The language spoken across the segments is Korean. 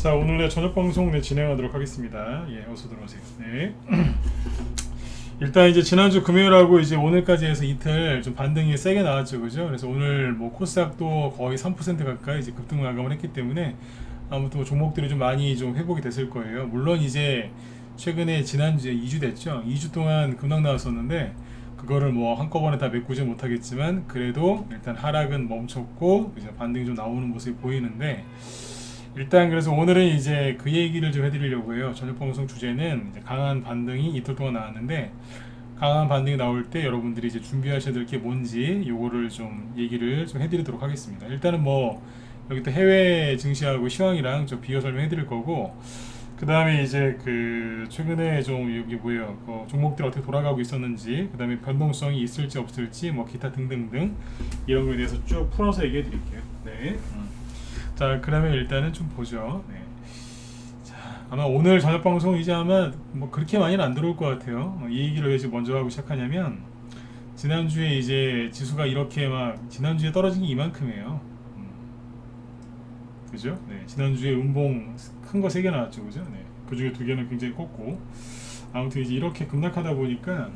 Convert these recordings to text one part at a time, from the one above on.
자, 오늘의 저녁 방송 진행하도록 하겠습니다. 예, 어서 들어오세요. 네. 일단 이제 지난주 금요일하고 이제 오늘까지 해서 이틀 좀 반등이 세게 나왔죠, 그죠? 그래서 오늘 뭐 코스닥도 거의 3% 가까이 이제 급등 마감을 했기 때문에 아무튼 뭐 종목들이 좀 많이 좀 회복이 됐을 거예요. 물론 이제 최근에 지난주에 2주 됐죠. 2주 동안 급락 나왔었는데 그거를 뭐 한꺼번에 다 메꾸지 못하겠지만 그래도 일단 하락은 멈췄고 이제 반등이 좀 나오는 모습이 보이는데, 일단 그래서 오늘은 이제 그 얘기를 좀 해드리려고 해요. 저녁 방송 주제는 이제 강한 반등이 이틀 동안 나왔는데, 강한 반등이 나올 때 여러분들이 이제 준비하셔야 될 게 뭔지 요거를 좀 얘기를 좀 해드리도록 하겠습니다. 일단은 뭐 여기 또 해외 증시하고 시황이랑 좀 비교 설명해 드릴 거고, 그 다음에 이제 그 최근에 좀 여기 뭐예요, 종목들 어떻게 돌아가고 있었는지, 그 다음에 변동성이 있을지 없을지 뭐 기타 등등등 이런 거에 대해서 쭉 풀어서 얘기해 드릴게요. 네. 자, 그러면 일단은 좀 보죠. 네. 자, 아마 오늘 저녁 방송 이제 아마 뭐 그렇게 많이는 안 들어올 것 같아요. 이 얘기를 왜 지금 먼저 하고 시작하냐면, 지난주에 이제 지수가 이렇게 막 지난주에 떨어진 게 이만큼이에요. 그죠? 네. 지난주에 음봉 큰 거 3개 나왔죠, 그죠? 네. 그 중에 2개는 굉장히 컸고, 아무튼 이제 이렇게 급락하다 보니까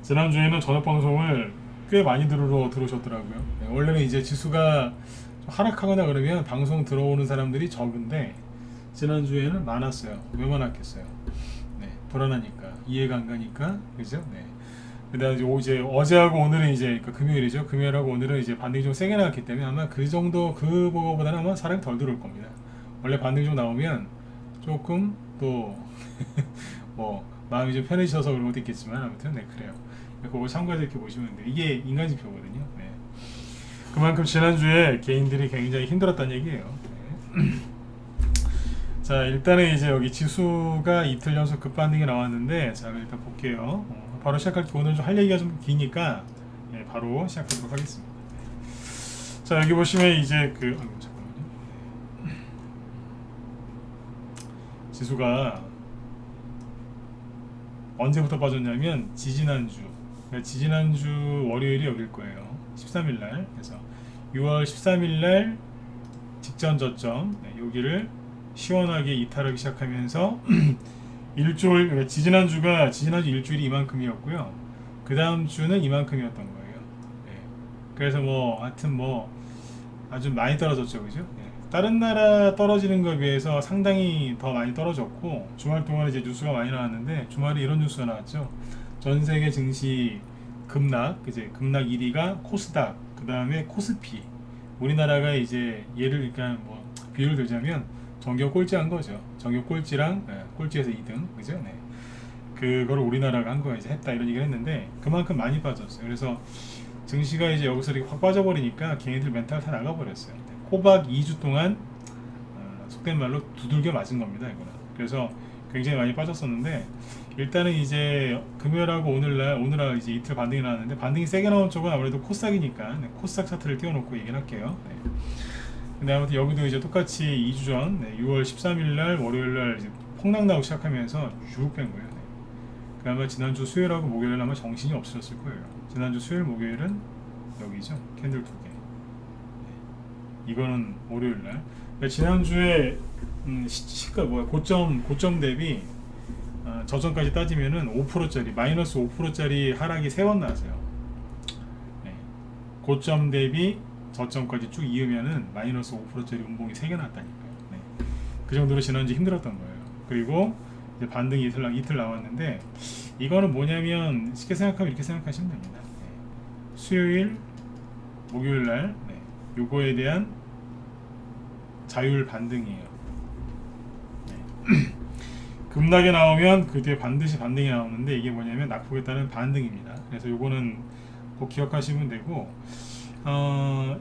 지난주에는 저녁 방송을 꽤 많이 들어오셨더라고요. 네. 원래는 이제 지수가 하락하거나 그러면 방송 들어오는 사람들이 적은데 지난주에는 많았어요. 왜 많았겠어요? 네, 불안하니까, 이해가 안 가니까, 그죠? 네. 그다음에 이제 어제하고 오늘은 이제 금요일이죠. 금요일하고 오늘은 이제 반등이 좀 세게 나왔기 때문에 아마 그 정도 그거보다는 아마 사람이 덜 들어올 겁니다. 원래 반등이 좀 나오면 조금 또 뭐 마음이 좀 편해지셔서 그런 것도 있겠지만, 아무튼 네, 그래요. 그거 참고해서 이렇게 보시면 돼요. 이게 인간지표거든요. 네. 그만큼 지난주에 개인들이 굉장히 힘들었다는 얘기예요. 네. 자, 일단은 이제 여기 지수가 이틀 연속 급반등이 나왔는데, 자, 일단 볼게요. 바로 시작할게. 오늘 좀 할 얘기가 좀 기니까 네, 바로 시작하도록 하겠습니다. 자, 여기 보시면 이제 잠깐만요. 지수가 언제부터 빠졌냐면 지지난주, 그러니까 지지난주 월요일이 여길 거예요. 13일날. 그래서 6월 13일날 직전 저점, 네, 여기를 시원하게 이탈하기 시작하면서 일주일, 그러니까 지지난주 일주일이 이만큼이었고요. 그 다음 주는 이만큼이었던 거예요. 네. 그래서 뭐 하여튼 뭐 아주 많이 떨어졌죠, 그죠? 네. 다른 나라 떨어지는 것에 비해서 상당히 더 많이 떨어졌고, 주말 동안에 이제 뉴스가 많이 나왔는데 주말에 이런 뉴스가 나왔죠. 전 세계 증시 급락, 이제 급락 1위가 코스닥, 그 다음에 코스피. 우리나라가 이제 예를, 그러니까 뭐 비유를 들자면 정규 꼴찌한 거죠. 정규 꼴찌랑 꼴찌에서 2등, 그죠? 네. 그거를 우리나라가 한 거야, 이제 했다, 이런 얘기를 했는데 그만큼 많이 빠졌어요. 그래서 증시가 이제 여기서 이렇게 확 빠져버리니까 개인들 멘탈 다 나가버렸어요. 꼬박 2주 동안 속된 말로 두들겨 맞은 겁니다, 이거는. 그래서 굉장히 많이 빠졌었는데, 일단은 이제 금요일하고 오늘날 이제 이틀 반등이 나왔는데, 반등이 세게 나온 쪽은 아무래도 코스닥이니까 네, 코스닥 차트를 띄워놓고 얘기를 할게요. 네. 근데 아무튼 여기도 이제 똑같이 2주 전, 네, 6월 13일날 월요일날 이제 폭락 나오기 시작하면서 쭉 뺀 거예요. 네. 그나마 지난주 수요일하고 목요일은 아마 정신이 없으셨을 거예요. 지난주 수요일 목요일은 여기죠, 캔들 2개. 네. 이거는 월요일날. 그러니까 지난주에 고점 대비 저점까지 따지면은 5%짜리, 마이너스 5%짜리 하락이 3번 나왔어요. 네. 고점 대비 저점까지 쭉 이으면은 마이너스 5%짜리 음봉이 3개 나왔다니까요. 네. 그 정도로 지난주 힘들었던 거예요. 그리고 이제 반등이 이틀 나왔는데, 이거는 뭐냐면 쉽게 생각하면 이렇게 생각하시면 됩니다. 네. 수요일, 목요일날 네. 요거에 대한 자율 반등이에요. 네. 급락이 나오면 그 뒤에 반드시 반등이 나오는데, 이게 뭐냐면 낙폭에 따른 반등입니다. 그래서 요거는 꼭 기억하시면 되고,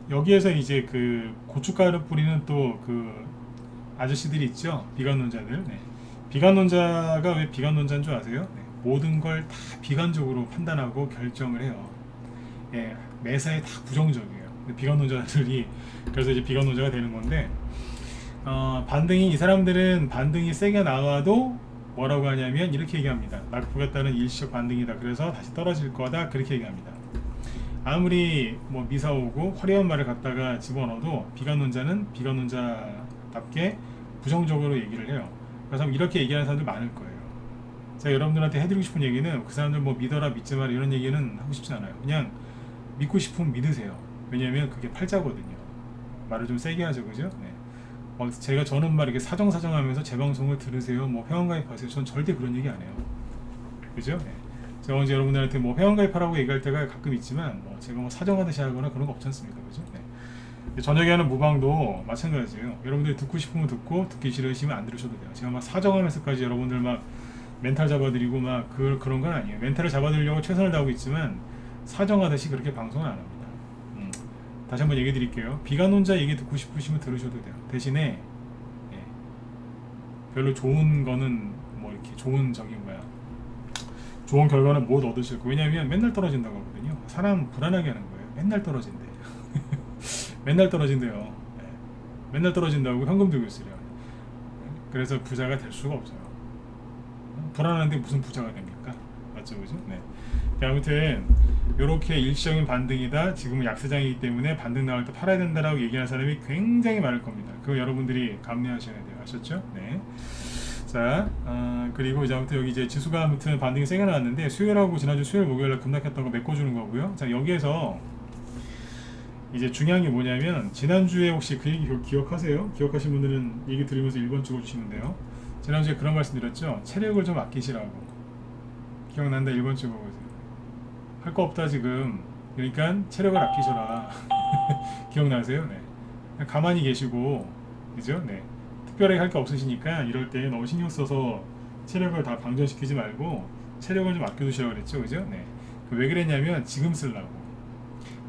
여기에서 이제 그 고춧가루 뿌리는 또 그 아저씨들이 있죠, 비관론자들. 네. 비관론자가 왜 비관론자인 줄 아세요? 네. 모든 걸 다 비관적으로 판단하고 결정을 해요. 예, 매사에 다 부정적이에요. 비관론자들이 그래서 이제 비관론자가 되는 건데, 반등이, 이 사람들은 반등이 세게 나와도 뭐라고 하냐면 이렇게 얘기합니다. 낙폭에 따른 일시적 반등이다. 그래서 다시 떨어질 거다. 그렇게 얘기합니다. 아무리 뭐 미사오고 화려한 말을 갖다가 집어넣어도 비관론자는 비관론자답게 부정적으로 얘기를 해요. 그래서 이렇게 얘기하는 사람들 많을 거예요. 제가 여러분들한테 해드리고 싶은 얘기는 그 사람들 뭐 믿어라 믿지 마라 이런 얘기는 하고 싶지 않아요. 그냥 믿고 싶으면 믿으세요. 왜냐면 그게 팔자거든요. 말을 좀 세게 하죠, 그죠? 네. 저는 막 이렇게 사정사정하면서 제 방송을 들으세요, 뭐 회원가입하세요. 전 절대 그런 얘기 안 해요. 그죠? 네. 제가 언제 여러분들한테 뭐 회원가입하라고 얘기할 때가 가끔 있지만, 뭐 제가 뭐 사정하듯이 하거나 그런 거 없지 않습니까? 그죠? 네. 저녁에 하는 무방도 마찬가지예요. 여러분들이 듣고 싶으면 듣고, 듣기 싫으시면 안 들으셔도 돼요. 제가 막 사정하면서까지 여러분들 막 멘탈 잡아드리고 막 그런 건 아니에요. 멘탈을 잡아드리려고 최선을 다하고 있지만 사정하듯이 그렇게 방송은 안 합니다. 다시 한번 얘기 드릴게요. 비관론자 얘기 듣고 싶으시면 들으셔도 돼요. 대신에 예, 별로 좋은 거는 뭐 이렇게 좋은 좋은 결과는 못 얻으실 거예요. 왜냐하면 맨날 떨어진다고 하거든요. 사람 불안하게 하는 거예요. 맨날 떨어진대. 맨날 떨어진대요. 예, 맨날 떨어진다고 현금 들고 있으려. 그래서 부자가 될 수가 없어요. 불안한데 무슨 부자가 됩니까? 맞죠, 그죠? 네. 아무튼 이렇게 일시적인 반등이다, 지금은 약세장이기 때문에 반등 나올 때 팔아야 된다라고 얘기하는 사람이 굉장히 많을 겁니다. 그거 여러분들이 감내하셔야 돼요. 아셨죠? 네. 자, 그리고 이제 아무튼 여기 이제 지수가 아무튼 반등이 세게 나왔는데, 수요일하고 지난주 수요일 목요일날 급락했던 거 메꿔주는 거고요. 자, 여기에서 이제 중요한 게 뭐냐면, 지난주에 혹시 그 얘기 기억하세요? 기억하신 분들은 얘기 들으면서 1번 찍어주시면 돼요. 지난주에 그런 말씀 드렸죠? 체력을 좀 아끼시라고. 기억난다? 1번 찍어보세요. 할 거 없다 지금. 그러니까 체력을 아끼셔라. 기억나세요? 네. 그냥 가만히 계시고, 그죠? 네. 특별하게 할 게 없으시니까 이럴 때 너무 신경 써서 체력을 다 방전시키지 말고 체력을 좀 아껴두시라고 그랬죠, 그죠? 네. 왜 그랬냐면 지금 쓰려고.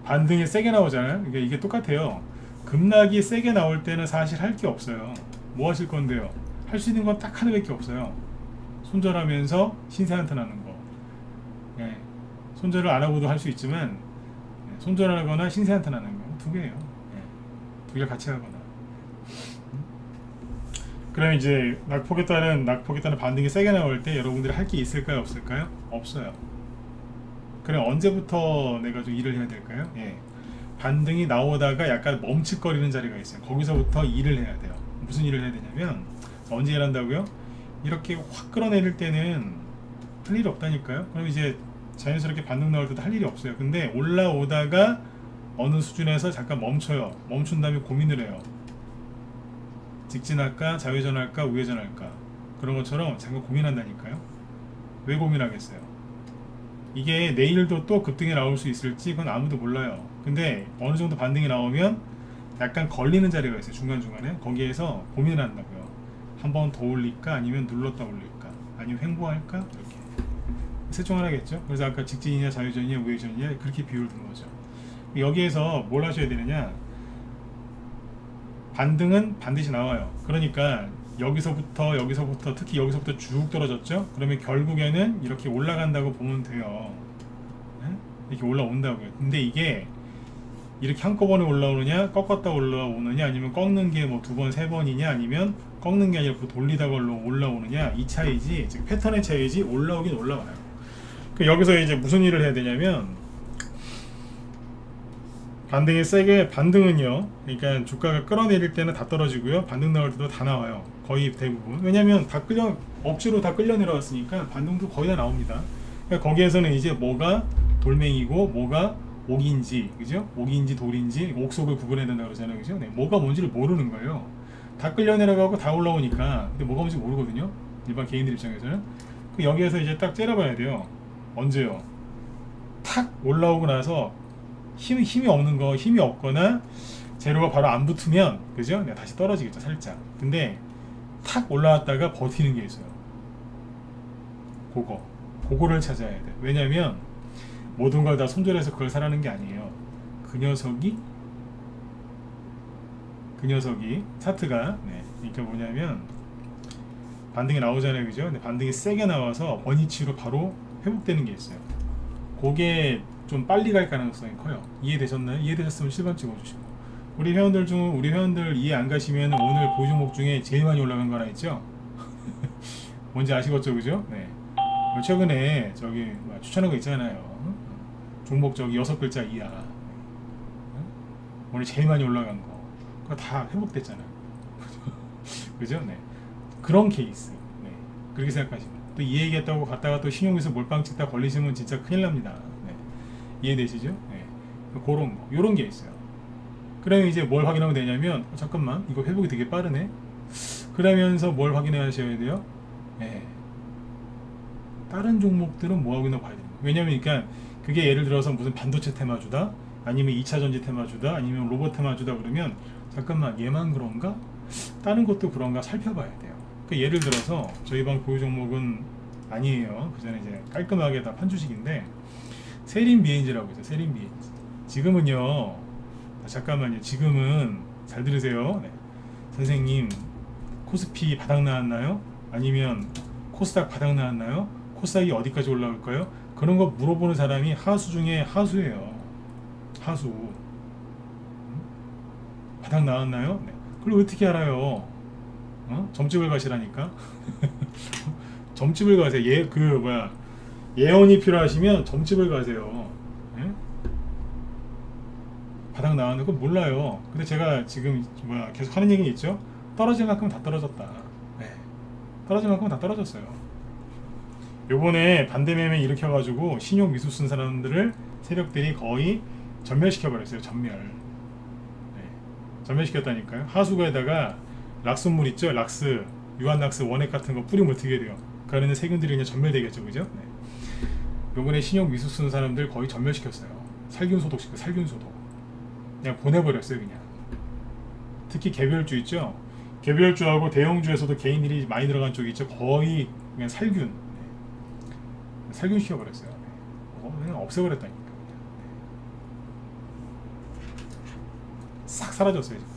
반등이 세게 나오잖아요. 그러니까 이게 똑같아요. 급락이 세게 나올 때는 사실 할 게 없어요. 뭐 하실 건데요? 할 수 있는 건 딱 하나밖에 없어요. 손절하면서 신세한테 나는 거. 네. 손절을 안 하고도 할 수 있지만, 손절하거나 신세한테 나는 거 두 개예요. 네. 두 개를 같이 하거나. 그럼 이제 낙폭에 따른 반등이 세게 나올 때 여러분들이 할 게 있을까요, 없을까요? 없어요. 그럼 언제부터 내가 좀 일을 해야 될까요? 예. 반등이 나오다가 약간 멈칫거리는 자리가 있어요. 거기서부터 일을 해야 돼요. 무슨 일을 해야 되냐면, 언제 일한다고요? 이렇게 확 끌어내릴 때는 할 일이 없다니까요. 그럼 이제 자연스럽게 반등 나올 때도 할 일이 없어요. 근데 올라오다가 어느 수준에서 잠깐 멈춰요. 멈춘 다음에 고민을 해요. 직진할까, 좌회전할까, 우회전할까. 그런 것처럼 잠깐 고민한다니까요. 왜 고민하겠어요? 이게 내일도 또 급등이 나올 수 있을지 그건 아무도 몰라요. 근데 어느 정도 반등이 나오면 약간 걸리는 자리가 있어요. 중간중간에. 거기에서 고민을 한다고요. 한 번 더 올릴까, 아니면 눌렀다 올릴까, 아니면 횡보할까, 이렇게 셋 중 하나겠죠. 그래서 아까 직진이냐 좌회전이냐 우회전이냐 그렇게 비율을 둔 거죠. 여기에서 뭘 하셔야 되느냐, 반등은 반드시 나와요. 그러니까 여기서부터 특히 여기서부터 쭉 떨어졌죠. 그러면 결국에는 이렇게 올라간다고 보면 돼요. 이렇게 올라온다고요. 근데 이게 이렇게 한꺼번에 올라오느냐, 꺾었다 올라오느냐, 아니면 꺾는 게 뭐 2번, 3번이냐, 아니면 꺾는 게 아니라 돌리다가 올라오느냐, 이 차이지, 즉 패턴의 차이지, 올라오긴 올라와요. 여기서 이제 무슨 일을 해야 되냐면, 반등이 세게, 반등은요, 그러니까 주가가 끌어내릴 때는 다 떨어지고요, 반등 나올 때도 다 나와요. 거의 대부분. 왜냐면 다 억지로 다 끌려 내려왔으니까 반등도 거의 다 나옵니다. 그러니까 거기에서는 이제 뭐가 돌멩이고 뭐가 옥인지, 그죠? 옥인지 돌인지 옥속을 구분해야 된다 그러잖아요, 그죠? 네, 뭐가 뭔지를 모르는 거예요. 다 끌려 내려가고 다 올라오니까. 근데 뭐가 뭔지 모르거든요, 일반 개인들 입장에서는. 여기에서 이제 딱 째려봐야 돼요. 언제요? 탁 올라오고 나서 힘이 없는 거, 힘이 없거나 재료가 바로 안 붙으면, 그죠? 네, 다시 떨어지겠죠, 살짝. 근데 탁 올라왔다가 버티는 게 있어요. 그거를 찾아야 돼. 왜냐면 모든 걸 다 손절해서 그걸 사라는 게 아니에요. 그 녀석이 차트가, 네, 그러니까 뭐냐면 반등이 나오잖아요, 그죠? 근데 반등이 세게 나와서 원위치로 바로 회복되는 게 있어요. 그게 좀 빨리 갈 가능성이 커요. 이해되셨나요? 이해되셨으면 7번 찍어주시고, 우리 회원들 이해 안 가시면 오늘 보유종목 중에 제일 많이 올라간 거 하나 있죠? 뭔지 아시겠죠, 그죠? 네. 최근에 저기 추천한 거 있잖아요. 종목 저기 6글자 이하. 오늘 제일 많이 올라간 거. 그거 다 회복됐잖아요. 그죠? 네. 그런 케이스. 네. 그렇게 생각하시면 또 이 얘기했다고 갔다가 또 신용에서 몰빵 찍다 걸리시면 진짜 큰일 납니다. 네. 이해되시죠? 네. 그런 거, 요런 게 있어요. 그러면 이제 뭘 확인하면 되냐면 잠깐만 이거 회복이 되게 빠르네. 그러면서 뭘 확인하셔야 돼요? 네. 다른 종목들은 뭐 하고 있나 봐야 돼요. 왜냐면 그러니까 그게 예를 들어서 무슨 반도체 테마주다, 아니면 2차 전지 테마주다, 아니면 로봇 테마주다 그러면 잠깐만 얘만 그런가? 다른 것도 그런가 살펴봐야 돼요. 그러니까 예를 들어서 저희 방 보유 종목은 아니에요. 그 전에 이제 깔끔하게 다 판주식인데 세린 비엔즈라고 있어요. 세린 비엔즈. 지금은요. 잠깐만요. 지금은 잘 들으세요. 네. 선생님 코스피 바닥 나왔나요? 아니면 코스닥 바닥 나왔나요? 코스닥이 어디까지 올라올까요? 그런 거 물어보는 사람이 하수 중에 하수예요. 하수. 바닥 나왔나요? 네. 그걸 어떻게 알아요? 점집을 가시라니까. 점집을 가세요. 예언이 필요하시면 점집을 가세요. 네? 바닥 나왔는 거 몰라요. 근데 제가 지금 계속 하는 얘기는 있죠. 떨어진 만큼 다 떨어졌다. 네. 떨어진 만큼 다 떨어졌어요. 요번에 반대매매 일으켜가지고 신용 미수 쓴 사람들을 세력들이 거의 전멸시켜버렸어요. 전멸. 네. 전멸시켰다니까요. 하수구에다가 락슨물 있죠. 락스, 유한락스, 원액 같은 거 뿌리면 어떻게 돼요? 그러는 세균들이 그냥 전멸되겠죠. 그죠? 네. 요번에 신용 미수 쓰는 사람들 거의 전멸시켰어요. 살균 소독시켜, 살균 소독. 그냥 보내버렸어요. 그냥. 특히 개별주 있죠. 개별주하고 대형주에서도 개인들이 많이 들어간 쪽이 있죠. 거의 그냥 살균. 네. 살균 시켜버렸어요. 네. 그냥 없애버렸다니까. 네. 싹 사라졌어요. 지금.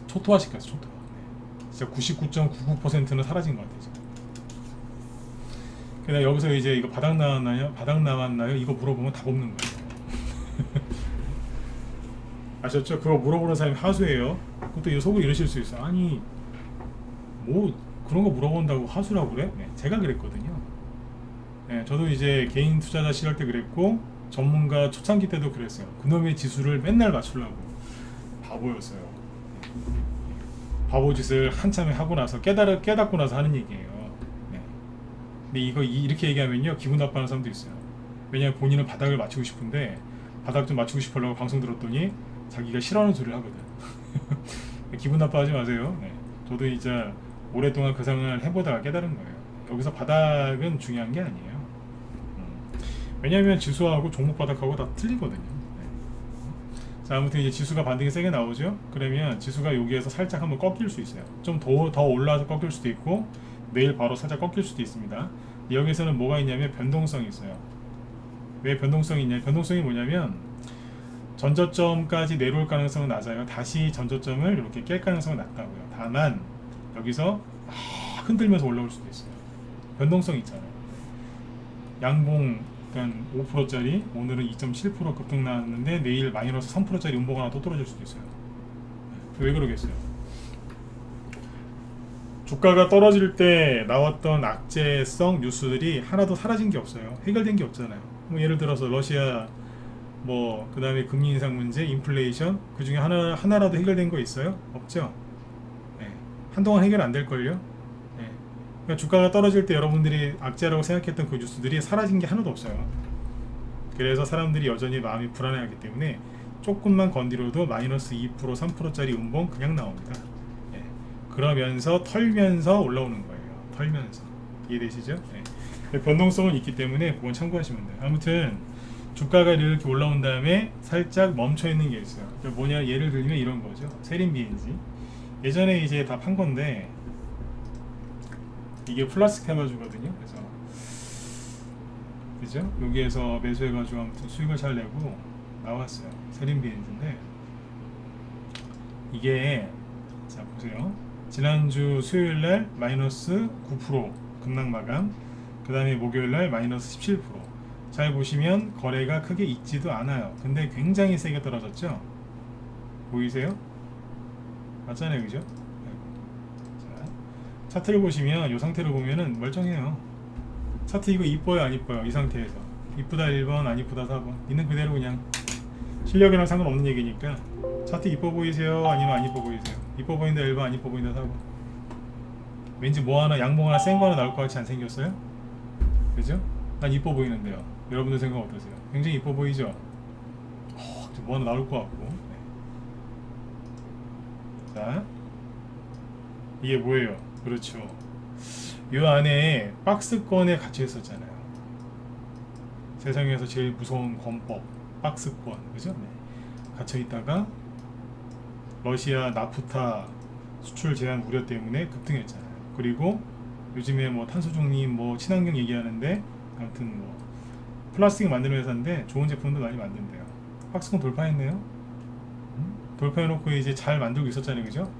초토화 시켰어. 초토화. 네. 진짜 99.99%는 사라진 것 같아요. 지금. 그냥 여기서 이제 이거 바닥 나왔나요? 바닥 나왔나요? 이거 물어보면 답 없는 거예요. 아셨죠? 그거 물어보는 사람이 하수예요. 그것도 속으로 이러실 수 있어. 아니 뭐 그런 거 물어본다고 하수라고 그래? 네, 제가 그랬거든요. 네, 저도 이제 개인 투자자 시절 때 그랬고 전문가 초창기 때도 그랬어요. 그놈의 지수를 맨날 맞추려고. 바보였어요. 바보 짓을 한참에 하고 나서 깨닫고 나서 하는 얘기예요. 네. 근데 이거 이렇게 얘기하면요 기분 나빠하는 사람도 있어요. 왜냐면 본인은 바닥을 맞추고 싶은데 바닥 좀 맞추고 싶으려고 방송 들었더니 자기가 싫어하는 소리를 하거든. 기분 나빠하지 마세요. 네. 저도 이제 오랫동안 그 상황을 해보다가 깨달은 거예요. 여기서 바닥은 중요한 게 아니에요. 왜냐하면 지수하고 종목 바닥하고 다 틀리거든요. 네. 자, 아무튼 이제 지수가 반등이 세게 나오죠. 그러면 지수가 여기에서 살짝 한번 꺾일 수 있어요. 좀 더 올라와서 꺾일 수도 있고 내일 바로 살짝 꺾일 수도 있습니다. 여기서는 뭐가 있냐면 변동성이 있어요. 왜 변동성이 있냐? 변동성이 뭐냐면 전저점까지 내려올 가능성은 낮아요. 다시 전저점을 이렇게 깰 가능성은 낮다고요. 다만 여기서 흔들면서 올라올 수도 있어요. 변동성이 있잖아요. 양봉 그러니까 5%짜리 오늘은 2.7% 급등 나왔는데 내일 마이너스 3%짜리 음봉 하나 또 떨어질 수도 있어요. 왜 그러겠어요? 주가가 떨어질 때 나왔던 악재성 뉴스들이 하나도 사라진 게 없어요. 해결된 게 없잖아요. 뭐 예를 들어서 러시아 그 다음에 금리 인상 문제, 인플레이션 그 중에 하나라도 해결된 거 있어요? 없죠? 네. 한동안 해결 안 될걸요? 네. 그러니까 주가가 떨어질 때 여러분들이 악재라고 생각했던 그 뉴스들이 사라진 게 하나도 없어요. 그래서 사람들이 여전히 마음이 불안해하기 때문에 조금만 건드려도 마이너스 2%, 3%짜리 음봉 그냥 나옵니다. 네. 그러면서 털면서 올라오는 거예요. 털면서. 이해되시죠? 네. 변동성은 있기 때문에 그건 참고하시면 돼요. 아무튼 주가가 이렇게 올라온 다음에 살짝 멈춰 있는 게 있어요. 뭐냐, 예를 들면 이런 거죠. 세린 비엔지. 예전에 이제 다 판 건데 이게 플라스틱 테마주거든요. 그래서 그죠? 여기에서 매수해가지고 아무튼 수익을 잘 내고 나왔어요. 세린 비엔지인데 이게 자 보세요. 지난주 수요일날 마이너스 9% 급락 마감. 그 다음에 목요일날 마이너스 17%. 잘 보시면 거래가 크게 있지도 않아요. 근데 굉장히 세게 떨어졌죠? 보이세요? 맞잖아요. 그죠? 자, 차트를 보시면 이 상태로 보면은 멀쩡해요. 차트 이거 이뻐요? 안 이뻐요? 이 상태에서 이쁘다 1번, 안 이쁘다 4번. 있는 그대로 그냥 실력이랑 상관없는 얘기니까 차트 이뻐 보이세요? 아니면 안 이뻐 보이세요? 이뻐 보인다 1번, 안 이뻐 보인다 4번. 왠지 뭐 하나 양봉 하나 센 거 하나 나올 것 같이 안 생겼어요? 그죠? 난 이뻐 보이는데요. 여러분들 생각 어떠세요? 굉장히 이뻐 보이죠? 뭐 하나 나올 것 같고. 네. 자, 이게 뭐예요? 그렇죠. 이 안에 박스권에 갇혀 있었잖아요. 세상에서 제일 무서운 권법, 박스권, 그죠? 네. 갇혀 있다가 러시아 나프타 수출 제한 우려 때문에 급등했잖아요. 그리고 요즘에 뭐 탄소 중립, 뭐 친환경 얘기하는데 아무튼 뭐 플라스틱 만드는 회사인데 좋은 제품도 많이 만든대요. 박스권 돌파했네요. 돌파해놓고 이제 잘 만들고 있었잖아요, 그죠?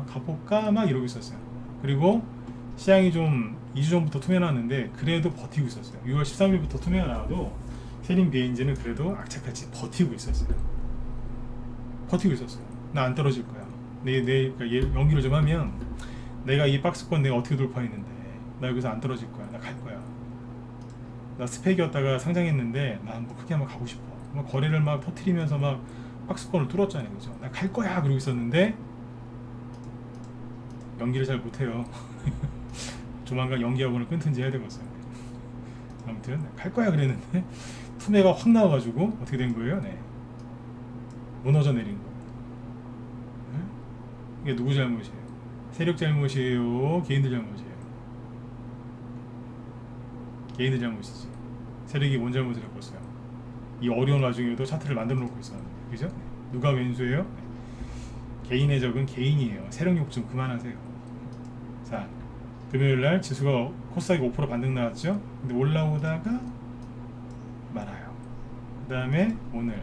가볼까 막 이러고 있었어요. 그리고 시장이 좀 2주 전부터 투매나왔는데 그래도 버티고 있었어요. 6월 13일부터 투매가 나와도 세린 비엔즈는 그래도 악착같이 버티고 있었어요. 버티고 있었어요. 나 안 떨어질 거야. 그러니까 연기를 좀 하면 내가 이 박스권 내가 어떻게 돌파했는데 나 여기서 안 떨어질 거야. 나 갈 거야. 나 스펙이었다가 상장했는데 나 한번 크게 한번 가고 싶어. 막 거래를 막 터트리면서 막 박스권을 뚫었잖아요, 그죠? 나 갈 거야 그러고 있었는데 연기를 잘 못해요. 조만간 연기학원을 끊든지 해야 되겠어요. 아무튼 갈 거야 그랬는데 투매가 확 나와가지고 어떻게 된 거예요? 네. 무너져 내린 거예요. 네? 이게 누구 잘못이에요? 세력 잘못이에요? 개인들 잘못이에요? 개인들 잘못이지. 세력이 뭔 잘못을 했겠어요? 이 어려운 와중에도 차트를 만들어 놓고 있었는데, 그죠? 네. 누가 왼수예요? 네. 개인의 적은 개인이에요. 세력 욕 좀 그만하세요. 자, 금요일날 지수가 코스닥이 5% 반등 나왔죠? 근데 올라오다가 말아요. 그 다음에 오늘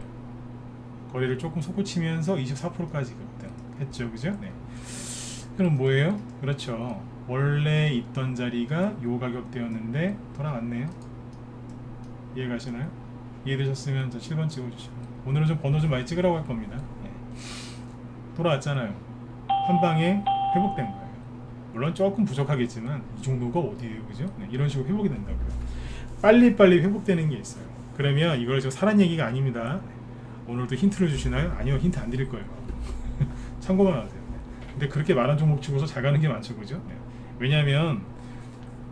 거래를 조금 솟구치면서 24%까지 급등했죠, 그죠? 네. 그럼 뭐예요? 그렇죠. 원래 있던 자리가 요 가격대였는데 돌아왔네요. 이해가시나요? 이해되셨으면 저 7번 찍어주시고, 오늘은 좀 번호 좀 많이 찍으라고 할 겁니다. 네. 돌아왔잖아요. 한 방에 회복된 거예요. 물론 조금 부족하겠지만 이 정도가 어디예요, 그죠? 네, 이런 식으로 회복이 된다고요. 빨리빨리 회복되는 게 있어요. 그러면 이걸 저 사란 얘기가 아닙니다. 네. 오늘도 힌트를 주시나요? 아니요, 힌트 안 드릴 거예요. 참고만 하세요. 네. 근데 그렇게 많은 종목 치고서 잘 가는 게 많죠, 그죠? 네. 왜냐하면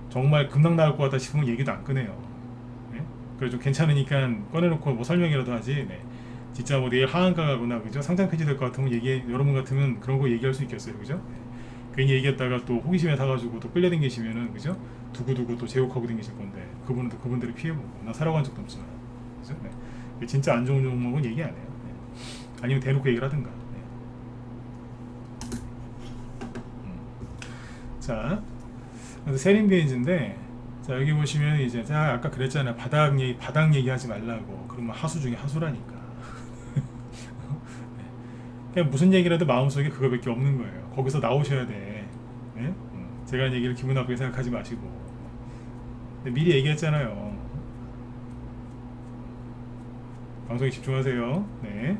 정말 급락 나올 것 같다 싶으면 얘기도 안 꺼내요. 네? 그래서 좀 괜찮으니까 꺼내놓고 뭐 설명이라도 하지. 네. 진짜 뭐 내일 하한가 가거나, 그죠? 상장 폐지될 것 같으면 여러분 같으면 그런 거 얘기할 수 있겠어요, 그죠? 네. 괜히 얘기했다가 또 호기심에 타가지고 또 끌려다니시면은, 그죠? 두고두고 또 제욕하고 다니실 건데 그분은 또 그분들이 피해보고 나 살아간 적도 없지만, 그죠? 네. 진짜 안 좋은 종목은 얘기 안 해요. 네. 아니면 대놓고 얘기를 하든가. 네. 자, 세린 비엔즈인데, 자 여기 보시면 이제 제가 아까 그랬잖아요. 바닥 얘기하지 말라고. 그러면 하수 중에 하수라니까. 그냥 무슨 얘기라도 마음속에 그거밖에 없는 거예요. 거기서 나오셔야 돼. 네? 제가 한 얘기를 기분 나쁘게 생각하지 마시고. 근데 미리 얘기했잖아요. 방송에 집중하세요. 네.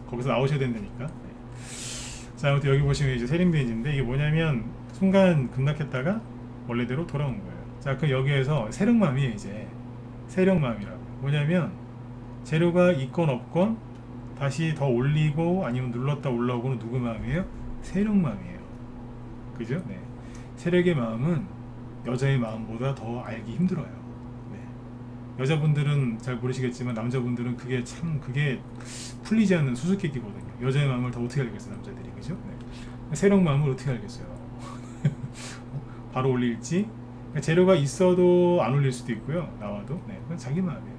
거기서 나오셔야 된다니까. 네. 자, 아무튼 여기 보시면 이제 세린 비엔즈인데, 이게 뭐냐면 순간 급락했다가 원래대로 돌아온 거예요. 자, 그럼 여기에서 세력맘이에요. 이제 세력맘이라고. 뭐냐면 재료가 있건 없건 다시 더 올리고 아니면 눌렀다 올라오고는 누구 마음이에요? 세력 마음이에요. 그죠? 네. 세력의 마음은 여자의 마음보다 더 알기 힘들어요. 네. 여자분들은 잘 모르시겠지만 남자분들은 그게 풀리지 않는 수수께끼거든요. 여자의 마음을 더 어떻게 알겠어요, 남자들이. 그죠? 네. 세력 마음을 어떻게 알겠어요? 바로 올릴지. 그러니까 재료가 있어도 안 올릴 수도 있고요. 나와도. 네. 그건 자기 마음이에요.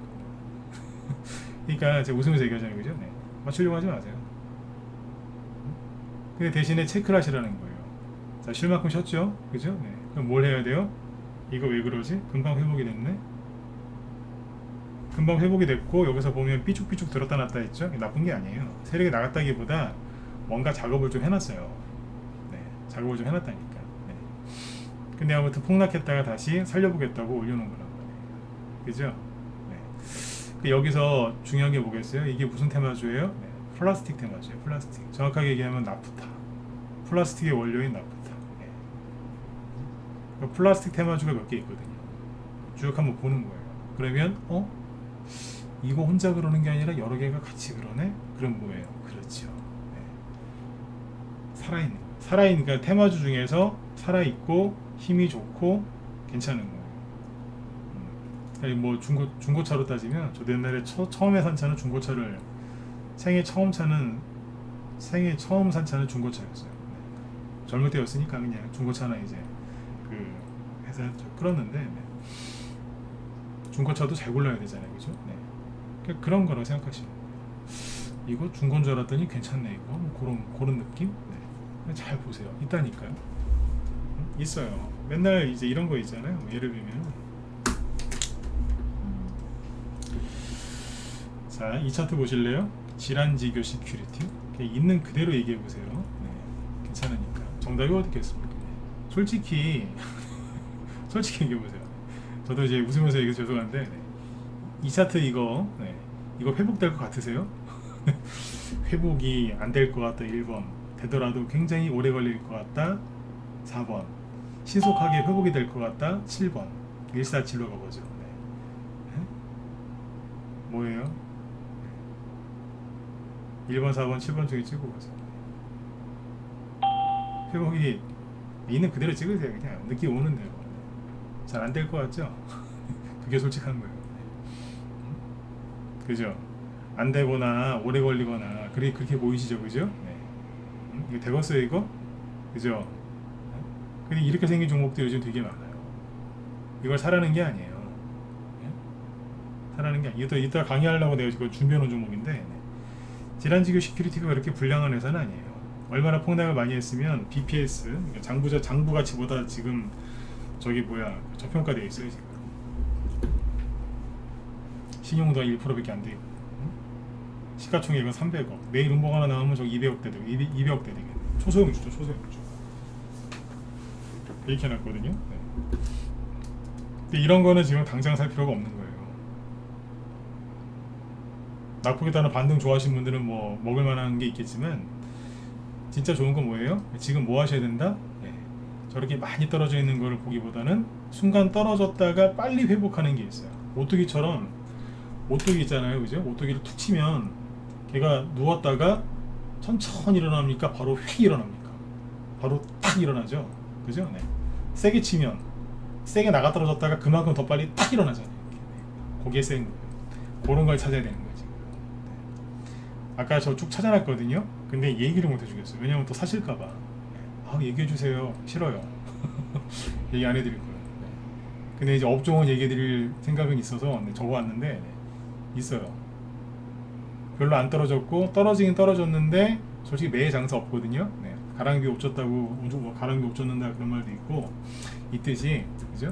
그러니까 제가 웃으면서 얘기하잖아요, 그죠? 네. 맞추려고 하지 마세요. 근데 대신에 체크를 하시라는 거예요. 자, 쉴 만큼 쉬었죠? 그죠? 네. 그럼 뭘 해야 돼요? 이거 왜 그러지? 금방 회복이 됐네? 금방 회복이 됐고, 여기서 보면 삐죽삐죽 들었다 놨다 했죠? 나쁜 게 아니에요. 세력이 나갔다기보다 뭔가 작업을 좀 해놨어요. 네. 작업을 좀 해놨다니까. 네. 근데 아무튼 폭락했다가 다시 살려보겠다고 올려놓은 거란 말이에요. 그죠? 네. 여기서 중요한 게 뭐겠어요? 이게 무슨 테마주예요? 네. 플라스틱 테마주예요. 플라스틱. 정확하게 얘기하면 나프타. 플라스틱의 원료인 나프타. 네. 그러니까 플라스틱 테마주가 몇 개 있거든요. 쭉 한번 보는 거예요. 그러면 이거 혼자 그러는 게 아니라 여러 개가 같이 그러네? 그럼 뭐예요? 그렇죠. 네. 살아있는 그러니까 테마주 중에서 살아있고 힘이 좋고 괜찮은 거예요. 그러니까 뭐 중고차로 따지면 저도 옛날에 처음에 산 차는 중고차를 생애 처음 산 차는 중고차였어요. 젊을 때였으니까 그냥 중고차나 이제 그 회사 끌었는데 중고차도 잘 골라야 되잖아요, 그죠? 그러니까 그런 거라고 생각하시면 이거 중고인 줄 알았더니 괜찮네 이거 뭐 그런 느낌? 잘 보세요. 있다니까요. 있어요. 맨날 이제 이런 거 있잖아요. 예를 들면 자, 이 차트 보실래요? 질환지교 시큐리티. 있는 그대로 얘기해 보세요. 괜찮으니까. 정답이 어디겠습니까? 솔직히 얘기해 보세요. 저도 이제 웃으면서 얘기해서 죄송한데 이 차트 이거 회복될 것 같으세요? 회복이 안 될 것 같다 1번, 되더라도 굉장히 오래 걸릴 것 같다 4번, 신속하게 회복이 될 것 같다 7번. 147로 가보죠. 뭐예요? 1번, 4번, 7번 중에 찍고 가세요. 회복이 있는 그대로 찍으세요. 그냥 느낌 오는 대로. 잘 안 될 것 같죠? 그게 솔직한 거예요. 그죠? 안 되거나 오래 걸리거나 그렇게 보이시죠, 그죠? 이거 되겠어요, 이거? 그죠? 근데 이렇게 생긴 종목도 요즘 되게 많아요. 이걸 사라는 게 아니에요. 사라는 게 아니에요. 이따 강의하려고 내가 지금 준비해놓은 종목인데 질환지교 시큐리티가 그렇게 불량한 회사는 아니에요. 얼마나 폭락을 많이 했으면 BPS, 그러니까 장부 가치보다 지금 저기 저평가되어 있어요. 지금 신용도 1%밖에 안 되고 시가총액은 300억. 내일 음봉 하나 나오면 저기 200억대 되고 200억대 되겠네. 초소형주죠, 초소형주. 이렇게 해놨거든요. 근데 이런 거는 지금 당장 살 필요가 없는 거예요. 낙폭에 따른 반등 좋아하시는 분들은 뭐 먹을 만한 게 있겠지만 진짜 좋은 건 뭐예요? 지금 뭐 하셔야 된다? 저렇게 많이 떨어져 있는 걸 보기보다는 순간 떨어졌다가 빨리 회복하는 게 있어요. 오뚜기처럼, 오뚜기 있잖아요, 그죠? 오뚜기를 툭 치면 걔가 누웠다가 천천히 일어납니까? 바로 휙 일어납니까? 바로 탁 일어나죠, 그죠? 세게 치면 세게 나가 떨어졌다가 그만큼 더 빨리 탁 일어나잖아요. 거기에 센 거예요. 그런 걸 찾아야 되는 거예요, 지금. 아까 저 쭉 찾아놨거든요. 근데 얘기를 못 해주겠어요. 왜냐면 또 사실까봐. 얘기해주세요. 싫어요. 얘기 안 해드릴 거예요. 근데 이제 업종은 얘기해드릴 생각은 있어서 적어왔는데 있어요. 별로 안 떨어졌고 떨어지긴 떨어졌는데 솔직히 매일 장사 없거든요. 가랑비 옷 줬다고 가랑비 옷 줬는다 그런 말도 있고 있듯이, 그죠?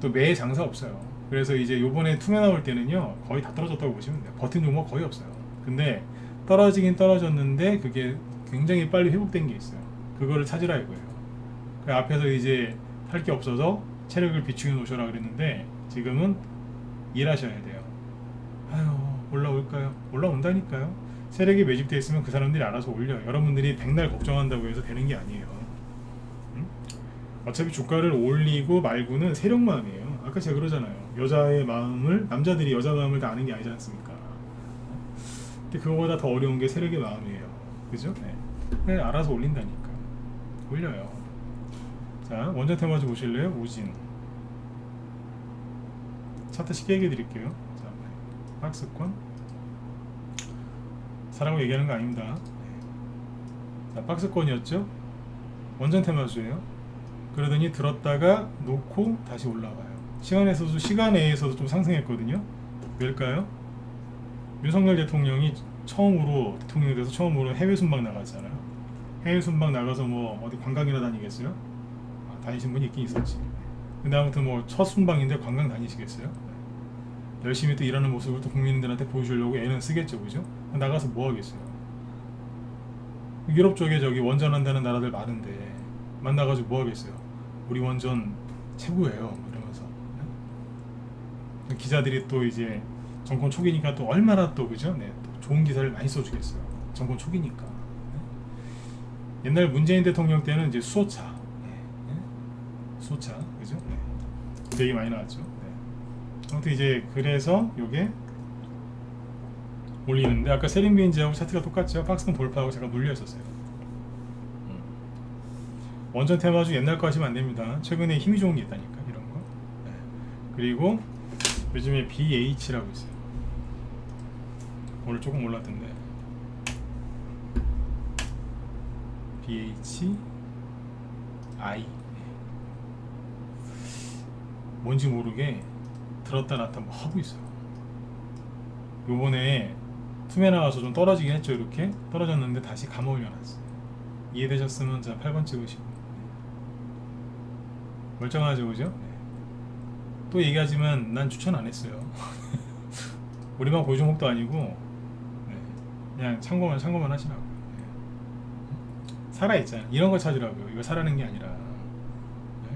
또 매일 장사 없어요. 그래서 이제 요번에 투매 나올 때는요 거의 다 떨어졌다고 보시면 돼요. 버틴 종목 거의 없어요. 근데 떨어지긴 떨어졌는데 그게 굉장히 빨리 회복된 게 있어요. 그거를 찾으라 이거예요. 그 앞에서 이제 할 게 없어서 체력을 비축해 놓으셔라 그랬는데 지금은 일하셔야 돼요. 아유, 올라올까요? 올라온다니까요. 세력이 매집되어 있으면 그 사람들이 알아서 올려요. 여러분들이 백날 걱정한다고 해서 되는 게 아니에요. 어차피 주가를 올리고 말고는 세력 마음이에요. 아까 제가 그러잖아요. 여자의 마음을, 남자들이 여자 마음을 다 아는 게 아니지 않습니까? 근데 그거보다 더 어려운 게 세력의 마음이에요. 그죠? 네, 알아서 올린다니까. 올려요. 자, 원전 테마주 보실래요? 우진. 차트 쉽게 얘기해 드릴게요. 자, 박스권. 사라고 얘기하는 거 아닙니다. 자, 박스권이었죠? 원전 테마주예요. 그러더니 들었다가 놓고 다시 올라가요. 시간에서도 좀 상승했거든요. 왜일까요? 윤석열 대통령이 대통령이 돼서 처음으로 해외 순방 나갔잖아요. 해외 순방 나가서 뭐 어디 관광이나 다니겠어요? 다니신 분이 있긴 있었지. 근데 아무튼 뭐 첫 순방인데 관광 다니시겠어요? 열심히 또 일하는 모습을 또 국민들한테 보여주려고 애는 쓰겠죠, 그죠? 나가서 뭐 하겠어요? 유럽 쪽에 저기 원전한다는 나라들 많은데 만나가지고 뭐 하겠어요? 우리 원전 최고예요, 이러면서. 기자들이 또 이제 정권 초기니까 또 얼마나 또, 그죠? 또 좋은 기사를 많이 써주겠어요. 정권 초기니까. 옛날 문재인 대통령 때는 이제 수소차, 그죠? 되게 많이 나왔죠. 아무튼 이제 그래서 요게 올리는데 아까 세린비인지하고 차트가 똑같죠. 박스권 돌파하고 잠깐 눌려 있었어요. 원전 테마주 옛날 거 하시면 안 됩니다. 최근에 힘이 좋은 게 있다니까, 이런 거. 네. 그리고 요즘에 BH라고 있어요. 오늘 조금 올랐던데. BHI. 뭔지 모르게 들었다 놨다 뭐 하고 있어요. 요번에 투매 나와서 좀 떨어지긴 했죠. 이렇게 떨어졌는데 다시 감아 올려놨어요. 이해되셨으면 자 8번 찍으시고. 멀쩡하죠, 그죠? 네. 또 얘기하지만 난 추천 안 했어요. 우리만 고유 종목도 아니고, 네. 그냥 참고만 하시라고. 네. 살아있잖아. 이런 거 찾으라고요. 이거 살아는 게 아니라. 네.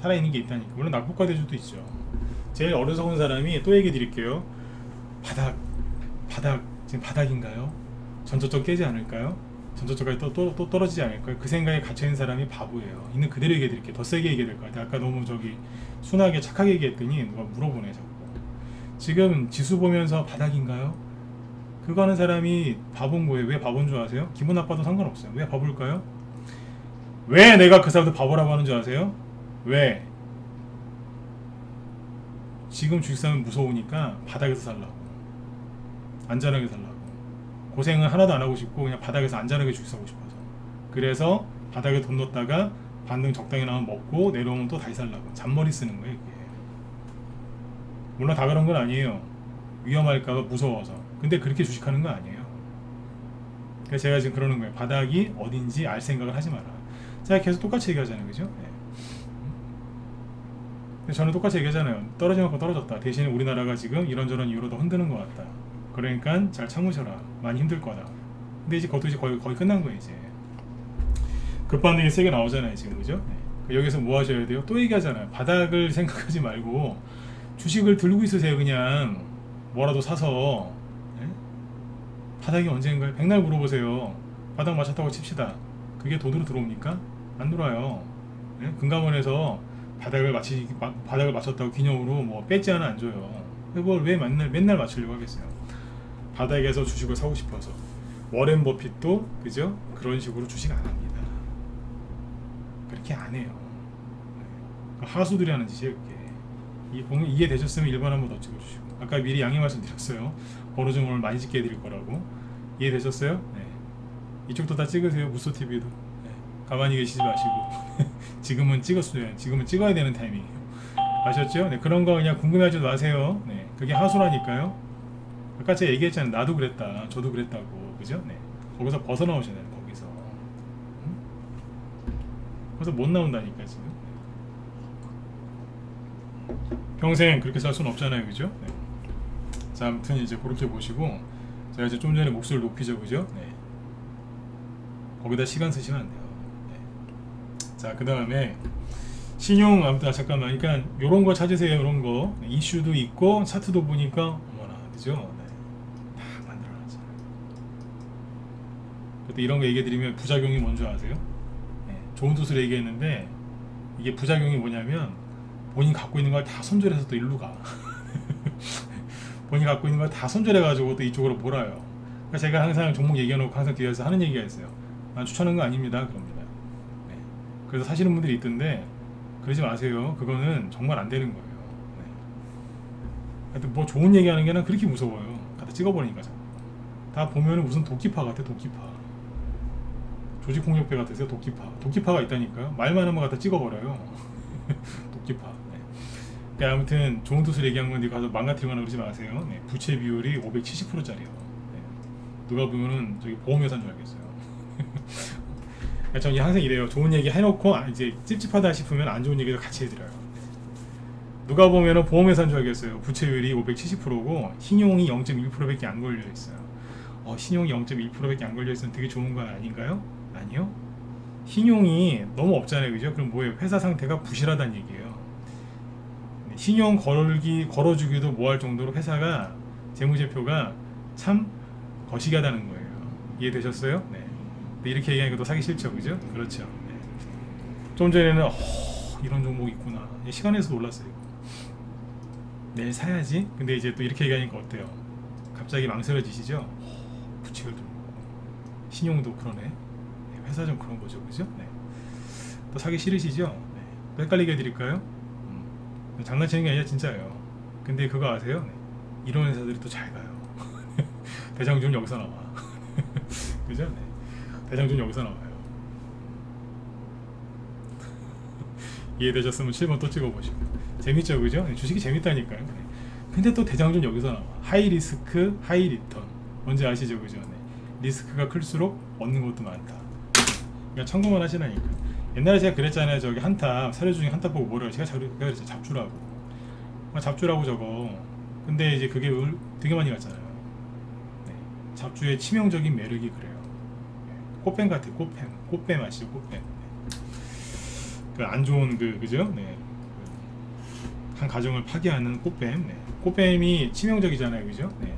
살아있는 게 있다니까. 물론 낙폭과 대주도 있죠. 제일 어리석은 사람이, 또 얘기 드릴게요. 바닥 지금 바닥인가요? 전저점 깨지 않을까요? 전저점까지 또 떨어지지 않을까요? 그 생각에 갇혀있는 사람이 바보예요. 있는 그대로 얘기해 드릴게요. 더 세게 얘기해 드릴 것 같아요. 아까 너무 순하게 착하게 얘기했더니 누가 물어보네 자꾸. 지금 지수 보면서 바닥인가요? 그거 하는 사람이 바본 거예요. 왜 바본 줄 아세요? 기분 나빠도 상관없어요. 왜 바볼까요? 왜 내가 그 사람들 바보라고 하는 줄 아세요? 왜? 지금 주식사면 무서우니까 바닥에서 살라고. 안전하게 살라고. 고생은 하나도 안 하고 싶고 그냥 바닥에서 안전하게 주식 사고 싶어서. 그래서 바닥에 돈 넣었다가 반등 적당히 나오면 먹고 내려오면 또 다시 살라고. 잔머리 쓰는 거예요, 이게. 물론 다 그런 건 아니에요. 위험할까봐 무서워서. 근데 그렇게 주식하는 건 아니에요. 그래서 제가 지금 그러는 거예요. 바닥이 어딘지 알 생각을 하지 마라. 제가 계속 똑같이 얘기하잖아요, 그죠? 네. 저는 똑같이 얘기하잖아요. 떨어진 만큼 떨어졌다. 대신에 우리나라가 지금 이런저런 이유로 더 흔드는 것 같다. 그러니까 잘 참으셔라. 많이 힘들 거다. 근데 이제 그것도 이제 거의 끝난 거예요, 이제. 급반등이 세게 나오잖아요, 지금, 그죠? 네. 여기서 뭐 하셔야 돼요? 또 얘기하잖아요. 바닥을 생각하지 말고 주식을 들고 있으세요, 그냥. 뭐라도 사서. 네? 바닥이 언젠가요? 백날 물어보세요. 바닥 맞췄다고 칩시다. 그게 돈으로 들어옵니까? 안 들어와요. 네? 금감원에서 바닥을 맞췄다고 기념으로 뭐 배지 하나 안 줘요. 그걸 왜 맨날 맞추려고 하겠어요? 바닥에서 주식을 사고 싶어서. 워렌 버핏도 그죠? 그런 식으로 주식 안 합니다. 그렇게 안 해요. 네. 하수들이 하는 짓이에요, 그게. 이해되셨으면 1번 한번 더 찍어주시고. 아까 미리 양해 말씀드렸어요. 번호 좀 오늘 많이 찍게 해드릴 거라고. 이해되셨어요? 네. 이쪽도 다 찍으세요. 무소TV도. 네. 가만히 계시지 마시고. 지금은 찍어야 되는 타이밍이에요. 아셨죠? 네, 그런 거 그냥 궁금해하지 마세요. 네, 그게 하수라니까요. 아까 제가 얘기했잖아요. 나도 그랬다. 저도 그랬다고. 그죠? 네. 거기서 벗어나오셔야 돼요. 거기서. 거기서 못 나온다니까 지금. 평생 그렇게 살 수는 없잖아요. 그죠? 네. 자, 아무튼 이제 그렇게 보시고 제가 이제 좀 전에 목소리를 높이죠. 그죠? 네. 거기다 시간 쓰시면 안 돼요. 네. 자, 그 다음에 신용, 아무튼 잠깐만, 그러니까 요런 거 찾으세요. 요런 거 이슈도 있고 차트도 보니까 어머나, 그죠? 네. 다 만들어놨잖아요. 그때 이런 거 얘기해드리면 부작용이 뭔지 아세요? 네. 좋은 뜻으로 얘기했는데 이게 부작용이 뭐냐면 본인 갖고 있는 걸 다 손절해서 또 일로 가. 본인 갖고 있는 걸 다 손절해가지고 또 이쪽으로 몰아요. 그러니까 제가 항상 종목 얘기해놓고 항상 뒤에서 하는 얘기가 있어요. 난 추천하는 거 아닙니다. 그럽니다. 네. 그래서 사시는 분들이 있던데 그러지 마세요. 그거는 정말 안 되는 거예요. 네. 하여튼 뭐 좋은 얘기하는 게 난 그렇게 무서워요. 갖다 찍어버리니까 자꾸. 다 보면은 무슨 도끼파 같아. 도끼파. 조직폭력배 같으세요. 도끼파가 있다니까요. 말만 하면 갖다 찍어버려요. 도끼파. 네. 그러니까 아무튼 좋은 뜻을 얘기한 건데 가서 망가뜨리거나 그러지 마세요. 네. 부채 비율이 570%짜리요. 네. 누가 보면은 저기 보험회사인 줄 알겠어요. 저는 항상 이래요. 좋은 얘기 해놓고 이제 찝찝하다 싶으면 안 좋은 얘기도 같이 해드려요. 누가 보면은 보험회사인 줄 알겠어요. 부채율이 570%고 신용이 0.1%밖에 안 걸려있어요. 신용이 0.1%밖에 안 걸려있으면 되게 좋은 거 아닌가요? 아니요. 신용이 너무 없잖아요. 그죠? 그럼 뭐예요? 회사 상태가 부실하다는 얘기예요. 신용 걸어주기도 뭐할 정도로 회사가 재무제표가 참 거시기하다는 거예요. 이해되셨어요? 네. 이렇게 얘기하니까 또 사기 싫죠, 그죠? 그렇죠. 네. 좀 전에는 이런 종목이 있구나. 시간에서 놀랐어요. 내일 사야지. 근데 이제 또 이렇게 얘기하니까 어때요? 갑자기 망설여지시죠? 부채를 들고 신용도 그러네. 회사 좀 그런 거죠, 그죠? 네. 또 사기 싫으시죠? 네. 또 헷갈리게 해드릴까요? 장난치는 게 아니라 진짜예요. 근데 그거 아세요? 네. 이런 회사들이 또 잘 가요. 대장주는 여기서 나와. 그죠? 네. 대장주는 여기서 나와요. 이해되셨으면 7번 또 찍어보시고. 재밌죠, 그죠? 네. 주식이 재밌다니까요. 네. 근데 또 대장주는 여기서 나와. 하이 리스크, 하이 리턴. 뭔지 아시죠, 그죠? 네. 리스크가 클수록 얻는 것도 많다. 그러니까 참고만 하시라니까. 옛날에 제가 그랬잖아요. 저기 한탑, 사료 중에 한탑 보고 뭐래요? 제가 그랬죠. 잡주라고. 잡주라고 저거. 근데 이제 그게 되게 많이 갔잖아요. 네. 잡주의 치명적인 매력이 그래요. 네. 꽃뱀 같아요. 꽃뱀. 꽃뱀 아시죠? 꽃뱀. 네. 그 안 좋은 그죠? 네. 한 가정을 파괴하는 꽃뱀. 네. 꽃뱀이 치명적이잖아요. 그죠? 네.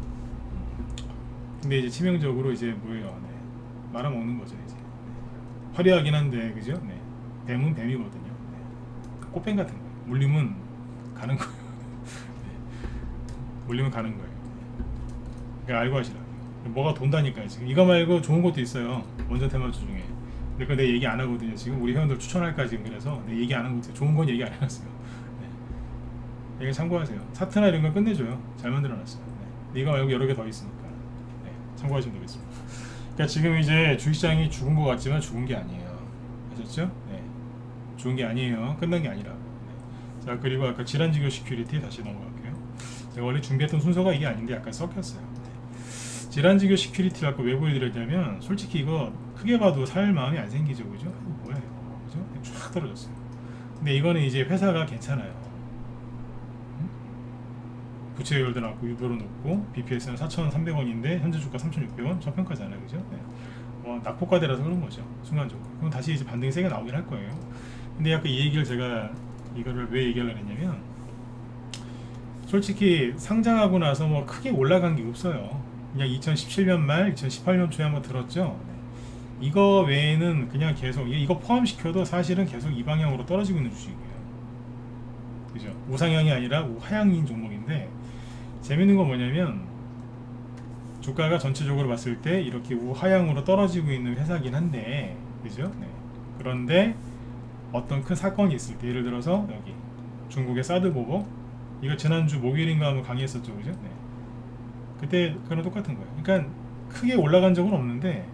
근데 이제 치명적으로 이제 뭐예요? 네. 말아먹는 거죠. 이제. 네. 화려하긴 한데, 그죠? 네. 뱀은 뱀이거든요. 네. 꽃뱀 같은 거예요. 물리면 가는 거예요. 네. 물리면 가는 거예요. 그러니까 알고 하시라고요. 뭐가 돈다니까요. 지금 이거 말고 좋은 것도 있어요. 원전 테마주 중에. 근데 그거 내 얘기 안 하거든요. 지금 우리 회원들 추천할까 지금. 그래서 내 얘기 안 한 것도 좋은 건 얘기 안 해놨어요. 네. 이거 참고하세요. 사트나 이런 거 끝내줘요. 잘 만들어놨어요. 네. 이거 말고 여러 개 더 있으니까. 네. 참고하시면 되겠습니다. 그러니까 지금 이제 주식시장이 죽은 것 같지만 죽은 게 아니에요. 아셨죠? 네. 죽은 게 아니에요. 끝난 게 아니라고. 네. 자, 그리고 아까 질환지교 시큐리티 다시 넘어갈게요. 제가 원래 준비했던 순서가 이게 아닌데 약간 섞였어요. 네. 질환지교 시큐리티를 아까 왜 보여드렸냐면 솔직히 이거 크게 봐도 살 마음이 안 생기죠, 그죠? 뭐야 이거, 그죠? 쫙 떨어졌어요. 근데 이거는 이제 회사가 괜찮아요. 부채율도 낮고 유보도 높고 BPS는 4,300원인데 현재 주가 3,600원 저평가잖아요, 그죠? 네. 낙폭과대라서 그런 거죠, 순간적으로. 그럼 다시 이제 반등이 세게 나오긴 할 거예요. 근데 약간 이 얘기를 제가 이거를 왜 얘기하려고 했냐면 솔직히 상장하고 나서 뭐 크게 올라간 게 없어요. 그냥 2017년 말 2018년 초에 한번 들었죠. 네. 이거 외에는 그냥 계속 이거 포함시켜도 사실은 계속 이 방향으로 떨어지고 있는 주식이에요, 그죠? 우상향이 아니라 우하향인 종목인데 재밌는 건 뭐냐면 주가가 전체적으로 봤을 때 이렇게 우하향으로 떨어지고 있는 회사긴 한데, 그죠? 네. 그런데 어떤 큰 사건이 있을 때, 예를 들어서 여기 중국의 사드 보복, 이거 지난주 목요일인가 한번 강의했었죠, 그죠? 네. 그때 그런 똑같은 거예요. 그러니까 크게 올라간 적은 없는데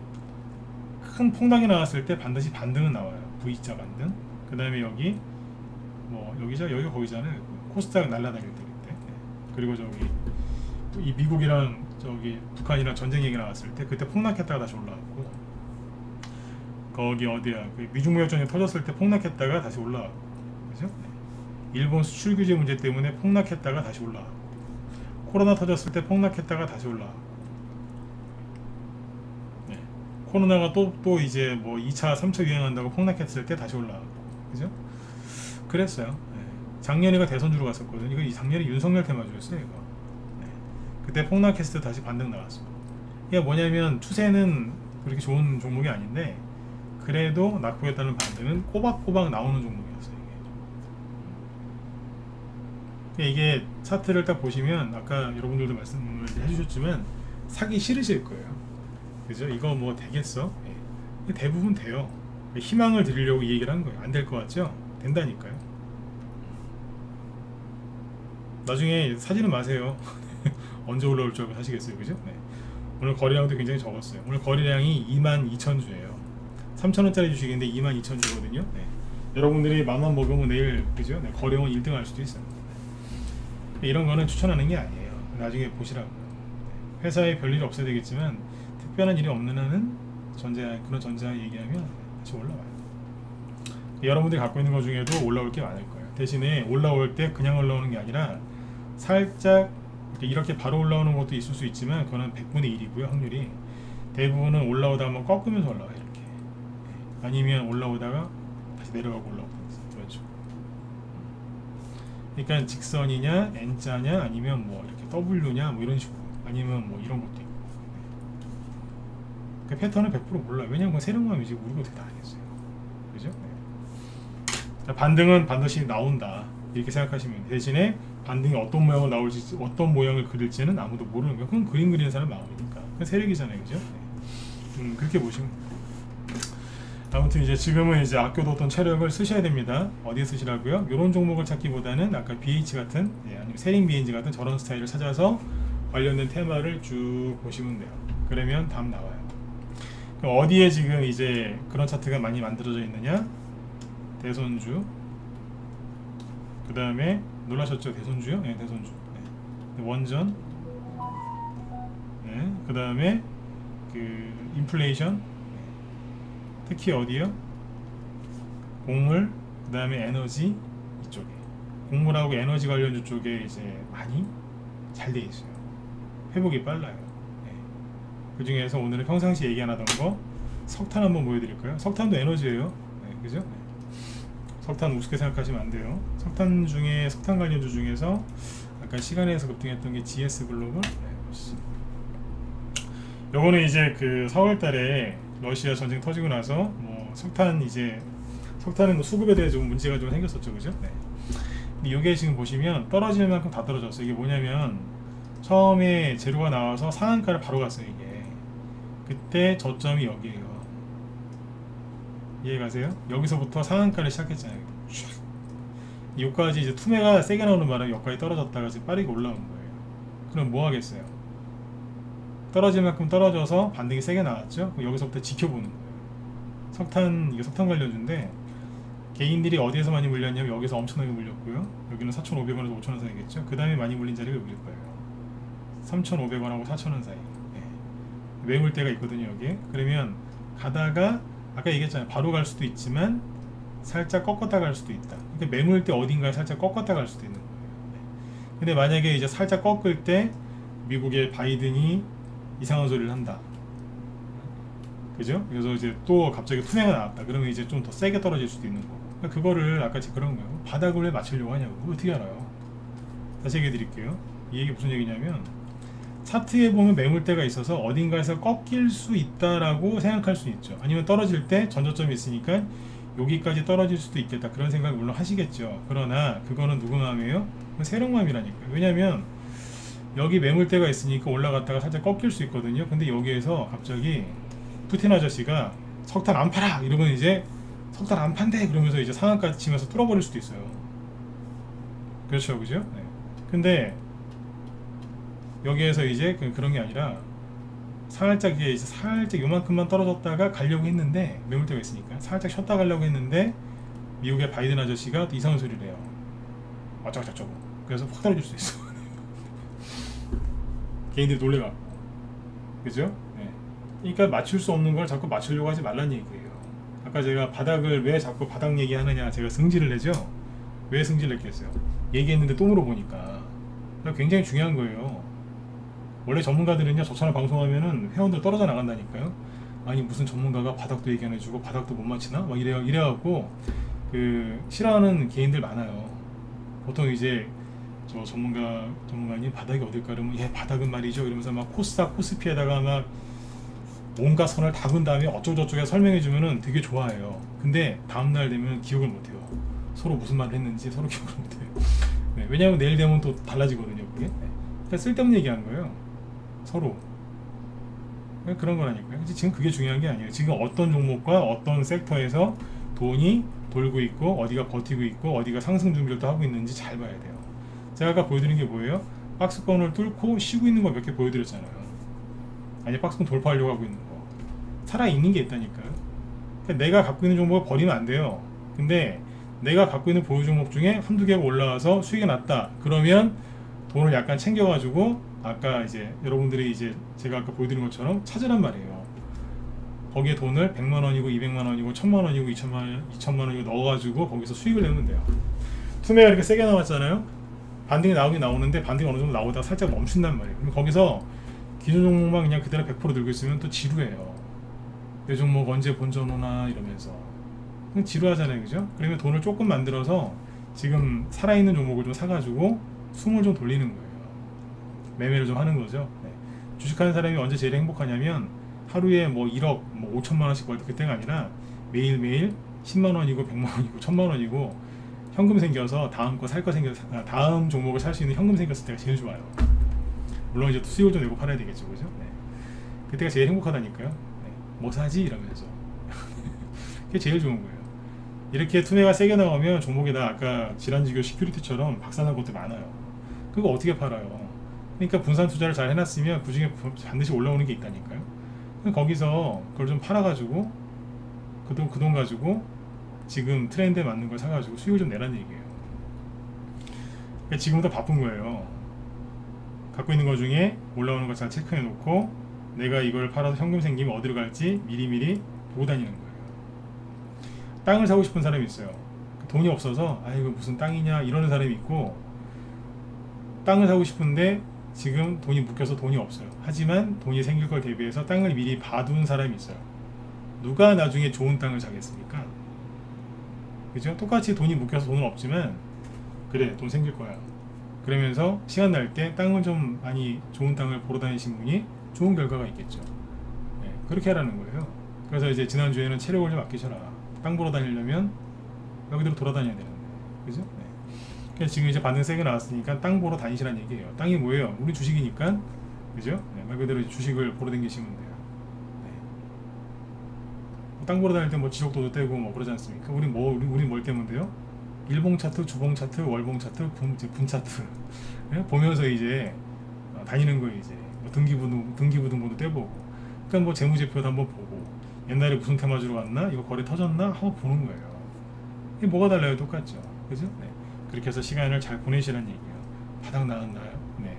큰 폭락이 나왔을 때 반드시 반등은 나와요. V자 반등. 그 다음에 여기 뭐 여기가 거기잖아요. 코스닥 날라다닐 때 그때. 네. 그리고 저기 이 미국이랑 저기 북한이랑 전쟁 얘기 나왔을 때 그때 폭락했다가 다시 올라왔고, 거기 어디야 그 미중무역전쟁 터졌을 때 폭락했다가 다시 올라왔고, 그죠? 네. 일본 수출 규제 문제 때문에 폭락했다가 다시 올라왔고, 코로나 터졌을 때 폭락했다가 다시 올라왔고, 네. 코로나가 또 이제 뭐 2차 3차 유행한다고 폭락했을 때 다시 올라왔고, 그죠? 그랬어요. 네. 작년에가 대선주로 갔었거든요. 이거 작년에 윤석열 테마주였어요, 이거. 네. 그때 폭락했을 때 다시 반등 나왔어. 이게 뭐냐면 추세는 그렇게 좋은 종목이 아닌데 그래도 낙폭에 따른 반등은 꼬박꼬박 나오는 종목이었어요. 이게 차트를 딱 보시면 아까 여러분들도 말씀을 해주셨지만 사기 싫으실 거예요, 그죠? 이거 뭐 되겠어? 네. 대부분 돼요. 희망을 드리려고 이 얘기를 한 거예요. 안 될 것 같죠? 된다니까요. 나중에 사지는 마세요. 언제 올라올 줄 알고 사시겠어요, 그죠? 네. 오늘 거래량도 굉장히 적었어요. 오늘 거래량이 22,000주예요 3,000원짜리 주식인데 22,000주거든요. 네. 여러분들이 맘만 먹으면 내일, 그죠? 네. 거래원 1등 할 수도 있어요. 네. 이런 거는 추천하는 게 아니에요. 나중에 보시라고요. 네. 회사에 별일이 없어야 되겠지만 특별한 일이 없는 한은 그런 전자 얘기하면 다시 올라와요. 여러분들이 갖고 있는 것 중에도 올라올 게 많을 거예요. 대신에 올라올 때 그냥 올라오는 게 아니라 살짝 이렇게 바로 올라오는 것도 있을 수 있지만 그거는 100분의 1이고요. 확률이 대부분은 올라오다 한번 꺾으면서 올라와요, 이렇게. 아니면 올라오다가 다시 내려가고 올라오든지 그렇죠. 그러니까 직선이냐 N자냐 아니면 뭐 이렇게 W냐 뭐 이런 식으로, 아니면 뭐 이런 것도 있고. 그 패턴은 100% 몰라요. 왜냐면 세력맘이지 우리가 어떻게 다 알겠어요, 그죠? 네. 반등은 반드시 나온다 이렇게 생각하시면 돼요. 대신에 반등이 어떤 모양을 나올지, 어떤 모양을 그릴지는 아무도 모르는 거예요. 그건 그림 그리는 사람 마음이니까. 그건 세력이잖아요, 그죠? 네. 그렇게 보시면. 아무튼 이제 지금은 이제 아껴뒀던 체력을 쓰셔야 됩니다. 어디에 쓰시라고요? 이런 종목을 찾기보다는 아까 BH 같은 아니면 세링 BNG 같은 저런 스타일을 찾아서 관련된 테마를 쭉 보시면 돼요. 그러면 답 나와요. 그럼 어디에 지금 이제 그런 차트가 많이 만들어져 있느냐? 대손주. 그 다음에 놀라셨죠? 대손주요? 네, 대손주. 네. 원전. 네. 그 다음에 그 인플레이션. 특히 어디요? 곡물, 그 다음에 에너지 이쪽에. 곡물하고 에너지 관련주 쪽에 이제 많이 잘 돼 있어요. 회복이 빨라요. 네. 그 중에서 오늘은 평상시 얘기 안 하던 거 석탄 한번 보여드릴까요? 석탄도 에너지예요. 네, 그죠? 네. 석탄 우습게 생각하시면 안 돼요. 석탄 중에 석탄 관련주 중에서 아까 시간에서 급등했던 게 GS 글로벌. 네, 요거는 이제 그 4월달에 러시아 전쟁 터지고 나서 뭐 석탄 이제 석탄은 수급에 대해 좀 문제가 좀 생겼었죠, 그죠? 네. 근데 이게 지금 보시면 떨어지는 만큼 다 떨어졌어요. 이게 뭐냐면 처음에 재료가 나와서 상한가를 바로 갔어요. 이게 그때 저점이 여기에요. 이해가세요? 여기서부터 상한가를 시작했잖아요. 여기까지 이제 투매가 세게 나오는 바람에 여기까지 떨어졌다가 지금 빠르게 올라온 거예요. 그럼 뭐 하겠어요? 떨어질 만큼 떨어져서 반등이 세게 나왔죠. 여기서부터 지켜보는 거예요. 석탄, 이게 석탄 관련주인데 개인들이 어디에서 많이 물렸냐면 여기서 엄청나게 물렸고요. 여기는 4,500원에서 5,000원 사이겠죠. 그 다음에 많이 물린 자리가 여기일 거예요. 3,500원하고 4,000원 사이. 네. 매물대가 있거든요, 여기에. 그러면 가다가 아까 얘기했잖아요. 바로 갈 수도 있지만 살짝 꺾었다 갈 수도 있다. 그러니까 매물대 어딘가에 살짝 꺾었다 갈 수도 있는 거예요. 네. 근데 만약에 이제 살짝 꺾을 때 미국의 바이든이 이상한 소리를 한다. 그죠? 그래서 이제 또 갑자기 투매가 나왔다. 그러면 이제 좀 더 세게 떨어질 수도 있는 거고. 그러니까 그거를 아까 그런 거예요. 바닥을 왜 맞추려고 하냐고. 어떻게 알아요? 다시 얘기해 드릴게요. 이 얘기 무슨 얘기냐면 차트에 보면 매물대가 있어서 어딘가에서 꺾일 수 있다라고 생각할 수 있죠. 아니면 떨어질 때 전저점이 있으니까 여기까지 떨어질 수도 있겠다. 그런 생각을 물론 하시겠죠. 그러나 그거는 누구 마음이에요? 세력 마음이라니까요. 왜냐면 여기 매물대가 있으니까 올라갔다가 살짝 꺾일 수 있거든요. 근데 여기에서 갑자기 푸틴 아저씨가 석탄 안 팔아! 이러면 이제 석탄 안 판대! 그러면서 이제 상한가 치면서 뚫어버릴 수도 있어요. 그렇죠, 그죠? 네. 근데 여기에서 이제 그런 게 아니라 살짝 이제 살짝 요만큼만 떨어졌다가 가려고 했는데 매물대가 있으니까 살짝 쉬었다 가려고 했는데 미국의 바이든 아저씨가 또 이상한 소리를 해요. 어쩌고저쩌고. 그래서 확 떨어질 수 있어. 개인들이 놀래갖고. 그죠? 네. 그러니까 맞출 수 없는 걸 자꾸 맞추려고 하지 말란 얘기예요. 아까 제가 바닥을 왜 자꾸 바닥 얘기하느냐 제가 승질을 내죠. 왜 승질을 냈겠어요? 얘기했는데 또 물어보니까 굉장히 중요한 거예요. 원래 전문가들은요 저처럼 방송하면은 회원들 떨어져 나간다니까요. 아니 무슨 전문가가 바닥도 얘기 안 해주고 바닥도 못 맞히나? 막 이래갖고 그 싫어하는 개인들 많아요. 보통 이제 저 전문가님 바닥이 어딜까 그러면 예 바닥은 말이죠 이러면서 막 코스닥 코스피에다가 막 온갖 선을 다 근 다음에 어쩌고저쩌고 설명해 주면은 되게 좋아해요. 근데 다음날 되면 기억을 못해요. 서로 무슨 말을 했는지 서로 기억을 못해요. 네, 왜냐하면 내일 되면 또 달라지거든요 그게. 네. 그러니까 쓸데없는 얘기한 거예요 서로. 그런 거라니까요. 지금 그게 중요한 게 아니에요. 지금 어떤 종목과 어떤 섹터에서 돈이 돌고 있고 어디가 버티고 있고 어디가 상승 준비를 또 하고 있는지 잘 봐야 돼요. 제가 아까 보여드린 게 뭐예요? 박스권을 뚫고 쉬고 있는 거 몇 개 보여드렸잖아요. 아니 박스권 돌파하려고 하고 있는 거 살아있는 게 있다니까요. 그러니까 내가 갖고 있는 종목을 버리면 안 돼요. 근데 내가 갖고 있는 보유 종목 중에 한두 개가 올라와서 수익이 났다 그러면 돈을 약간 챙겨가지고 아까 이제 여러분들이 이제 제가 아까 보여드린 것처럼 찾으란 말이에요. 거기에 돈을 100만원이고 200만원이고 1000만원이고 2000만원이고 넣어가지고 거기서 수익을 내면 돼요. 투매가 이렇게 세게 나왔잖아요. 반등이 나오긴 나오는데 반등이 어느 정도 나오다가 살짝 멈춘단 말이에요. 그럼 거기서 기존 종목만 그냥 그대로 100% 들고 있으면 또 지루해요. 내 종목 언제 본전 오나 이러면서 지루하잖아요, 그죠? 그러면 돈을 조금 만들어서 지금 살아있는 종목을 좀 사가지고 숨을 좀 돌리는 거예요. 매매를 좀 하는 거죠. 네. 주식하는 사람이 언제 제일 행복하냐면 하루에 뭐 1억, 뭐 5천만원씩 벌 때 그때가 아니라 매일매일 10만원이고 100만원이고 1000만원이고 현금 생겨서 다음 거 살 거 생겨서 다음 종목을 살 수 있는 현금 생겼을 때가 제일 좋아요. 물론 이제 또 수익을 좀 내고 팔아야 되겠죠, 그죠? 네. 그때가 제일 행복하다니까요. 네. 뭐 사지? 이러면서 그게 제일 좋은 거예요. 이렇게 투매가 세게 나오면 종목에다 아까 질환지교 시큐리티처럼 박살난 것도 많아요. 그거 어떻게 팔아요? 그러니까 분산 투자를 잘 해놨으면 그 중에 반드시 올라오는 게 있다니까요. 그럼 거기서 그걸 좀 팔아가지고 그 돈 가지고 지금 트렌드에 맞는 걸 사가지고 수익을 좀 내라는 얘기예요. 그러니까 지금부터 바쁜 거예요. 갖고 있는 것 중에 올라오는 거 잘 체크해 놓고 내가 이걸 팔아서 현금 생기면 어디로 갈지 미리미리 보고 다니는 거예요. 땅을 사고 싶은 사람이 있어요. 돈이 없어서 아 이거 무슨 땅이냐 이러는 사람이 있고, 땅을 사고 싶은데 지금 돈이 묶여서 돈이 없어요. 하지만 돈이 생길 걸 대비해서 땅을 미리 봐둔 사람이 있어요. 누가 나중에 좋은 땅을 사겠습니까? 그죠? 똑같이 돈이 묶여서 돈은 없지만 그래 돈 생길 거야 그러면서 시간 날 때 땅을 좀 많이 좋은 땅을 보러 다니신 분이 좋은 결과가 있겠죠. 네, 그렇게 하라는 거예요. 그래서 이제 지난주에는 체력을 좀 아끼셔라. 땅 보러 다니려면 여기대로 돌아다녀야 되는데, 그죠? 네. 그래서 지금 이제 반등 세게 나왔으니까 땅 보러 다니시라는 얘기예요. 땅이 뭐예요? 우리 주식이니까, 그죠? 네, 말 그대로 주식을 보러 다니시면 돼요. 네. 땅 보러 다닐 때 뭐 지속도도 떼고 뭐 그러지 않습니까? 우리 뭘 때면 돼요? 일봉 차트, 주봉 차트, 월봉 차트, 분 차트 네? 보면서 이제 다니는 거예요. 이제 뭐 등기부등본도 떼보고, 그러니까 뭐 재무제표도 한번 보고, 옛날에 무슨 테마주로 갔나, 이거 거래 터졌나 한번 보는 거예요. 이게 뭐가 달라요? 똑같죠, 그죠? 네. 그렇게 해서 시간을 잘 보내시라는 얘기예요. 바닥 나왔나요? 네.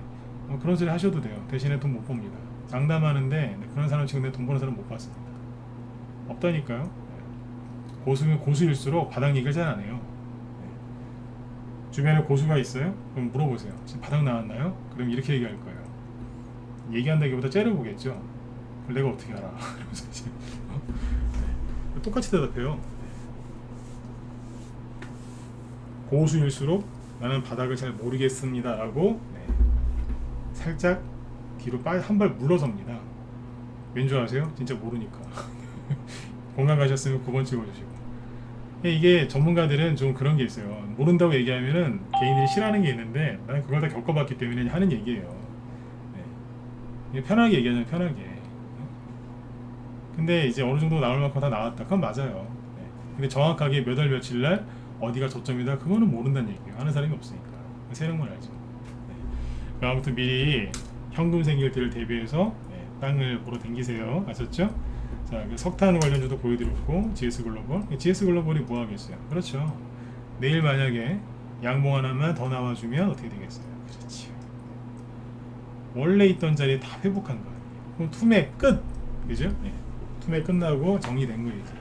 그런 소리 하셔도 돼요. 대신에 돈 못 봅니다. 장담하는데 네, 그런 사람 지금 돈 버는 사람 못 봤습니다. 없다니까요. 네. 고수면 고수일수록 바닥 얘기를 잘 안 해요. 주변에 고수가 있어요? 그럼 물어보세요. 지금 바닥 나왔나요? 그럼 이렇게 얘기할 거예요. 얘기한다기보다 째려보겠죠. 그걸 내가 어떻게 알아? 그러면서 이제 네. 똑같이 대답해요. 고수일수록 나는 바닥을 잘 모르겠습니다 라고 네. 살짝 뒤로 한 발 물러섭니다. 왠 줄 아세요? 진짜 모르니까. 공감 가셨으면 9번 찍어주시고. 이게 전문가들은 좀 그런 게 있어요. 모른다고 얘기하면은 개인들이 싫어하는 게 있는데 나는 그걸 다 겪어봤기 때문에 하는 얘기예요. 네. 편하게 얘기하잖아요. 편하게. 근데 이제 어느 정도 나올 만큼 다 나왔다. 그건 맞아요. 네. 근데 정확하게 몇 월 며칠 날 어디가 저점이다 그거는 모른다는 얘기예요. 아는 사람이 없으니까. 세력만 알죠. 네. 아무튼 미리 현금 생길 때를 대비해서 네. 땅을 보러 댕기세요. 아셨죠? 자, 석탄 관련주도 보여드렸고, GS글로벌. GS글로벌이 뭐 하겠어요? 그렇죠. 내일 만약에 양봉 하나만 더 나와주면 어떻게 되겠어요? 그렇지. 원래 있던 자리에 다 회복한 거예요. 그럼 투매 끝! 그죠? 네. 투매 끝나고 정리된 거예요, 이제.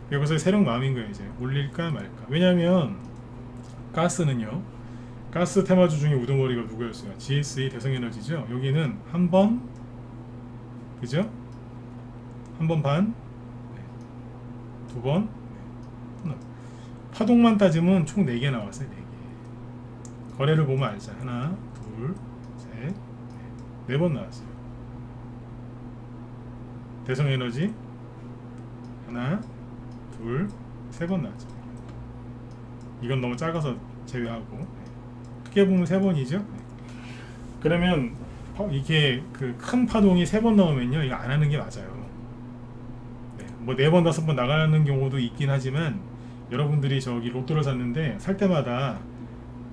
그래서 세력 마음인 거예요, 이제. 올릴까 말까. 왜냐면, 가스는요, 가스 테마주 중에 우두머리가 누구였어요? GSE 대성에너지죠? 여기는 한 번, 그죠? 한 번 반, 두 번, 파동만 따지면 총 4개 나왔어요. 4개. 거래를 보면 알자. 하나, 둘, 셋, 네 번 나왔어요. 대성에너지 하나, 둘, 3번 나왔죠. 이건 너무 작아서 제외하고 크게 보면 3번이죠. 그러면 이게 그 큰 파동이 3번 나오면요 이거 안 하는 게 맞아요. 네, 뭐 4번 5번 나가는 경우도 있긴 하지만 여러분들이 저기 로또를 샀는데 살 때마다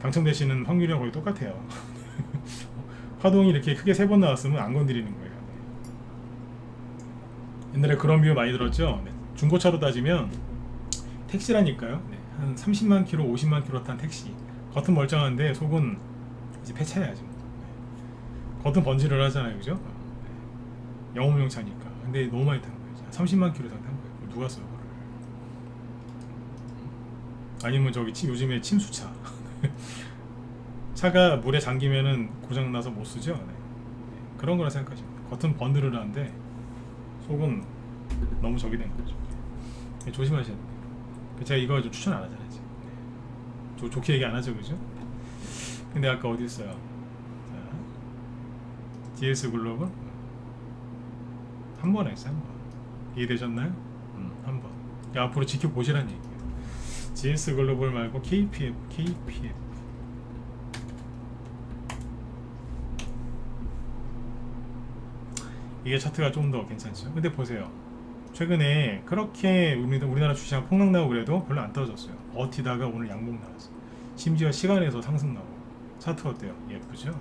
당첨되시는 확률이랑 거의 똑같아요. 파동이 이렇게 크게 3번 나왔으면 안 건드리는 거예요. 옛날에 그런 비유 많이 들었죠. 네, 중고차로 따지면 택시라니까요. 네, 한 30만 킬로 50만 킬로 탄 택시, 겉은 멀쩡한데 속은 이제 폐차해야죠. 겉은 번지를 하잖아요, 그죠? 영업용 차니까. 근데 너무 많이 탄 거예요. 30만 킬로 이상 탄 거예요. 누가 써요, 그걸? 아니면 저기 요즘에 침수차. 차가 물에 잠기면은 고장 나서 못 쓰죠. 네. 그런 거라 생각하시면 돼요. 겉은 번드르르한데 속은 너무 저기 된 거죠. 네, 조심하셔야 돼요. 제가 이거 좀 추천 안 하잖아요. 네. 좋게 얘기 안 하죠, 그죠? 근데 아까 어디 있어요? GS글로벌 한 번 했어요. 한 번. 이해되셨나요? 한 번. 앞으로 지켜보시라는 얘기예요. GS글로벌 말고 KPF. 이게 차트가 좀 더 괜찮죠. 근데 보세요. 최근에 그렇게 우리나라 주식시장 폭락나고 그래도 별로 안 떨어졌어요. 버티다가 오늘 양봉 나왔어요. 심지어 시간에서 상승 나오고. 차트 어때요? 예쁘죠?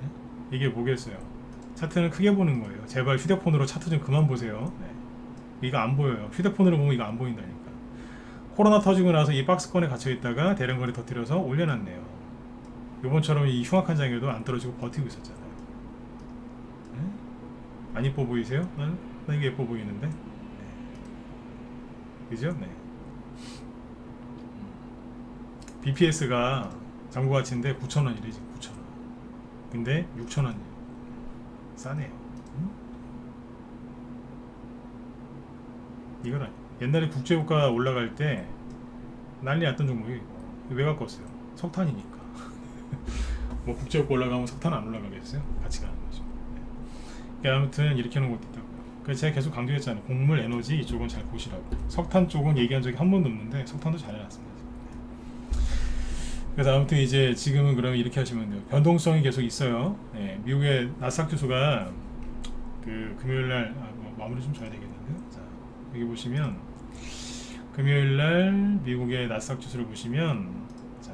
네? 이게 뭐겠어요? 차트는 크게 보는 거예요. 제발 휴대폰으로 차트 좀 그만 보세요. 네. 이거 안 보여요. 휴대폰으로 보면 이거 안 보인다니까. 코로나 터지고 나서 이 박스권에 gat혀 있다가 대량거래 터뜨려서 올려놨네요. 요번처럼 이 흉악한 장에도 안 떨어지고 버티고 있었잖아요. 네? 안 이뻐 보이세요? 난 이게 예뻐 보이는데. 네. 그죠? 네. BPS가 장고 가치인데 9,000원이래 지금. 9,000원. 근데 6,000원. 싸네요. 이건 아니. 옛날에 국제유가 올라갈 때 난리 났던 종목이 왜 갖고 왔어요? 석탄이니까. 뭐 국제유가 올라가면 석탄 안 올라가겠어요? 같이 가는 거죠. 네. 그러니까 아무튼 이렇게 하는 것도 있다고요. 그래서 제가 계속 강조했잖아요. 곡물, 에너지 이쪽은 잘 보시라고. 석탄 쪽은 얘기한 적이 한 번도 없는데 석탄도 잘 해놨습니다. 그래서 아무튼 이제 지금은 그러면 이렇게 하시면 돼요. 변동성이 계속 있어요. 네, 미국의 나스닥 지수가 그 금요일날 뭐 마무리 좀 줘야 되겠는데요. 자, 여기 보시면 금요일날 미국의 나스닥 지수를 보시면 자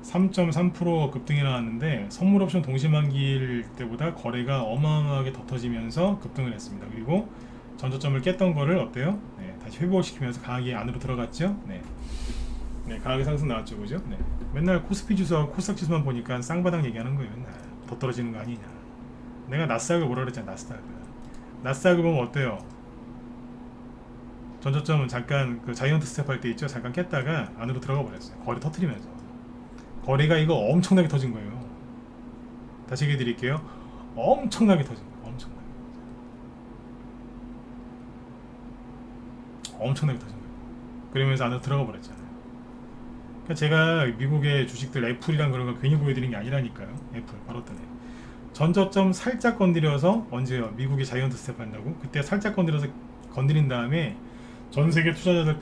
3.3% 급등이 나왔는데 선물 옵션 동시만기일 때보다 거래가 어마어마하게 더 터지면서 급등을 했습니다. 그리고 전저점을 깼던 거를 어때요? 네, 다시 회복시키면서 강하게 안으로 들어갔죠. 네. 네, 강하게 상승 나왔죠, 그죠? 네. 맨날 코스피 지수하고 코스닥 지수만 보니까 쌍바닥 얘기하는 거예요, 맨날. 더 떨어지는 거 아니냐. 내가 나스닥을 뭐라 그랬잖아, 나스닥을. 나스닥을 보면 어때요? 전저점은 잠깐 그 자이언트 스텝 할 때 있죠? 잠깐 깼다가 안으로 들어가 버렸어요. 거래 터트리면서. 거래가 이거 엄청나게 터진 거예요. 다시 얘기해 드릴게요. 엄청나게 터진 거예요, 엄청나게. 엄청나게 터진 거예요. 그러면서 안으로 들어가 버렸잖아요. 그러니까 제가 미국의 주식들 애플이랑 그런 거 괜히 보여드리는 게 아니라니까요. 애플 바로 뜨네. 전저점 살짝 건드려서 언제요? 미국이 자이언트 스텝 한다고? 그때 살짝 건드린 다음에 전 세계 투자자들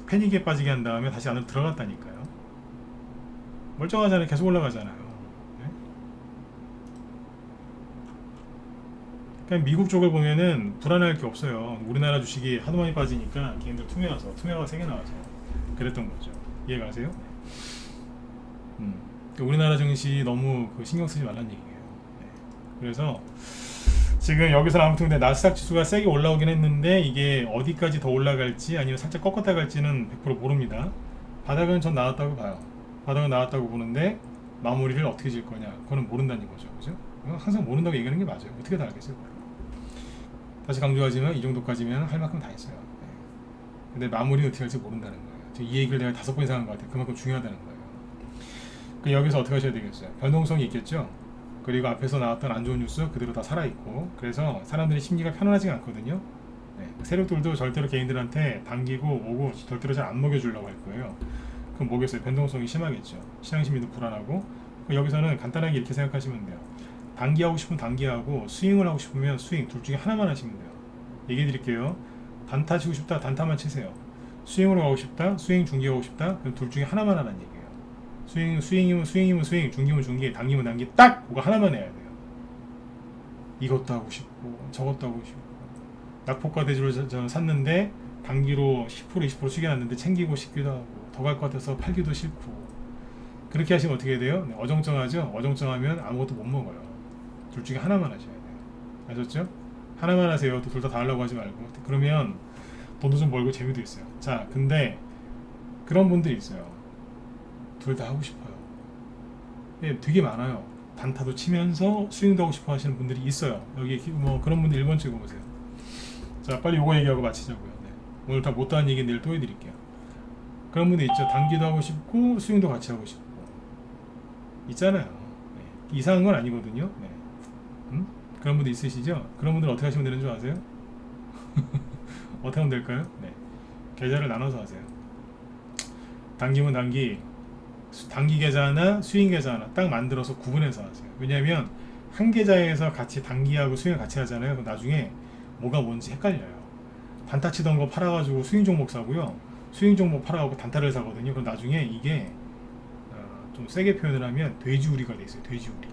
패닉에 빠지게 한 다음에 다시 안으로 들어갔다니까요. 멀쩡하잖아요. 계속 올라가잖아요. 네? 그냥 미국 쪽을 보면은 불안할 게 없어요. 우리나라 주식이 하도 많이 빠지니까 걔네들 투명화가 세게 나와서 그랬던 거죠. 이해가세요? 우리나라 증시 너무 신경 쓰지 말란 얘기예요. 네. 그래서 지금 여기서 아무튼 근데 나스닥 지수가 세게 올라오긴 했는데 이게 어디까지 더 올라갈지 아니면 살짝 꺾었다 갈지는 100% 모릅니다. 바닥은 전 나왔다고 봐요. 바닥은 나왔다고 보는데 마무리를 어떻게 질 거냐 그거는 모른다는 거죠. 그죠? 항상 모른다고 얘기하는 게 맞아요. 어떻게 다 알겠어요? 다시 강조하지만 이 정도까지면 할 만큼 다 했어요. 네. 근데 마무리는 어떻게 할지 모른다는 거예요. 이 얘기를 내가 5번 이상 한 것 같아요. 그만큼 중요하다는 거예요. 여기서 어떻게 하셔야 되겠어요? 변동성이 있겠죠? 그리고 앞에서 나왔던 안 좋은 뉴스 그대로 다 살아있고 그래서 사람들의 심리가 편안하지가 않거든요. 네. 세력들도 절대로 개인들한테 당기고 오고 절대로 잘 안 먹여주려고 할 거예요. 그럼 뭐겠어요? 변동성이 심하겠죠. 시장 심리도 불안하고 여기서는 간단하게 이렇게 생각하시면 돼요. 단기하고 싶으면 단기하고 스윙을 하고 싶으면 스윙 둘 중에 하나만 하시면 돼요. 얘기해 드릴게요. 단타 치고 싶다 단타만 치세요. 스윙으로 가고 싶다 스윙 중기 하고 싶다 그럼 둘 중에 하나만 하라는 얘기예요. 스윙이면 스윙 중기면 중기 단기면 단기 딱 그거 하나만 해야 돼요. 이것도 하고 싶고 저것도 하고 싶고 낙폭과 대주를 저는 샀는데 단기로 10% 20% 숙여놨는데 챙기고 싶기도 하고 더 갈 것 같아서 팔기도 싫고 그렇게 하시면 어떻게 돼요? 네, 어정쩡하죠? 어정쩡하면 아무것도 못 먹어요. 둘 중에 하나만 하셔야 돼요. 아셨죠? 하나만 하세요. 둘 다 하려고 하지 말고. 그러면 돈도 좀 벌고 재미도 있어요. 자, 근데 그런 분들이 있어요. 둘 다 하고 싶어요. 네, 되게 많아요. 단타도 치면서 스윙도 하고 싶어 하시는 분들이 있어요. 여기 뭐 그런 분들 1번 찍어보세요. 자, 빨리 요거 얘기하고 마치자고요. 네. 오늘 다 못다한 얘기 내일 또 해드릴게요. 그런 분들 있죠. 단기도 하고 싶고 스윙도 같이 하고 싶고 있잖아요. 네. 이상한 건 아니거든요. 네. 그런 분들 있으시죠? 그런 분들 어떻게 하시면 되는 줄 아세요? 어떻게 하면 될까요? 네. 계좌를 나눠서 하세요. 단기면 단기 계좌나 스윙 계좌 하나 딱 만들어서 구분해서 하세요. 왜냐하면 한 계좌에서 같이 단기하고 스윙을 같이 하잖아요. 그럼 나중에 뭐가 뭔지 헷갈려요. 단타 치던 거 팔아가지고 스윙 종목 사고요. 스윙 종목 팔아가지고 단타를 사거든요. 그럼 나중에 이게 좀 세게 표현을 하면 돼지우리가 돼 있어요. 돼지우리.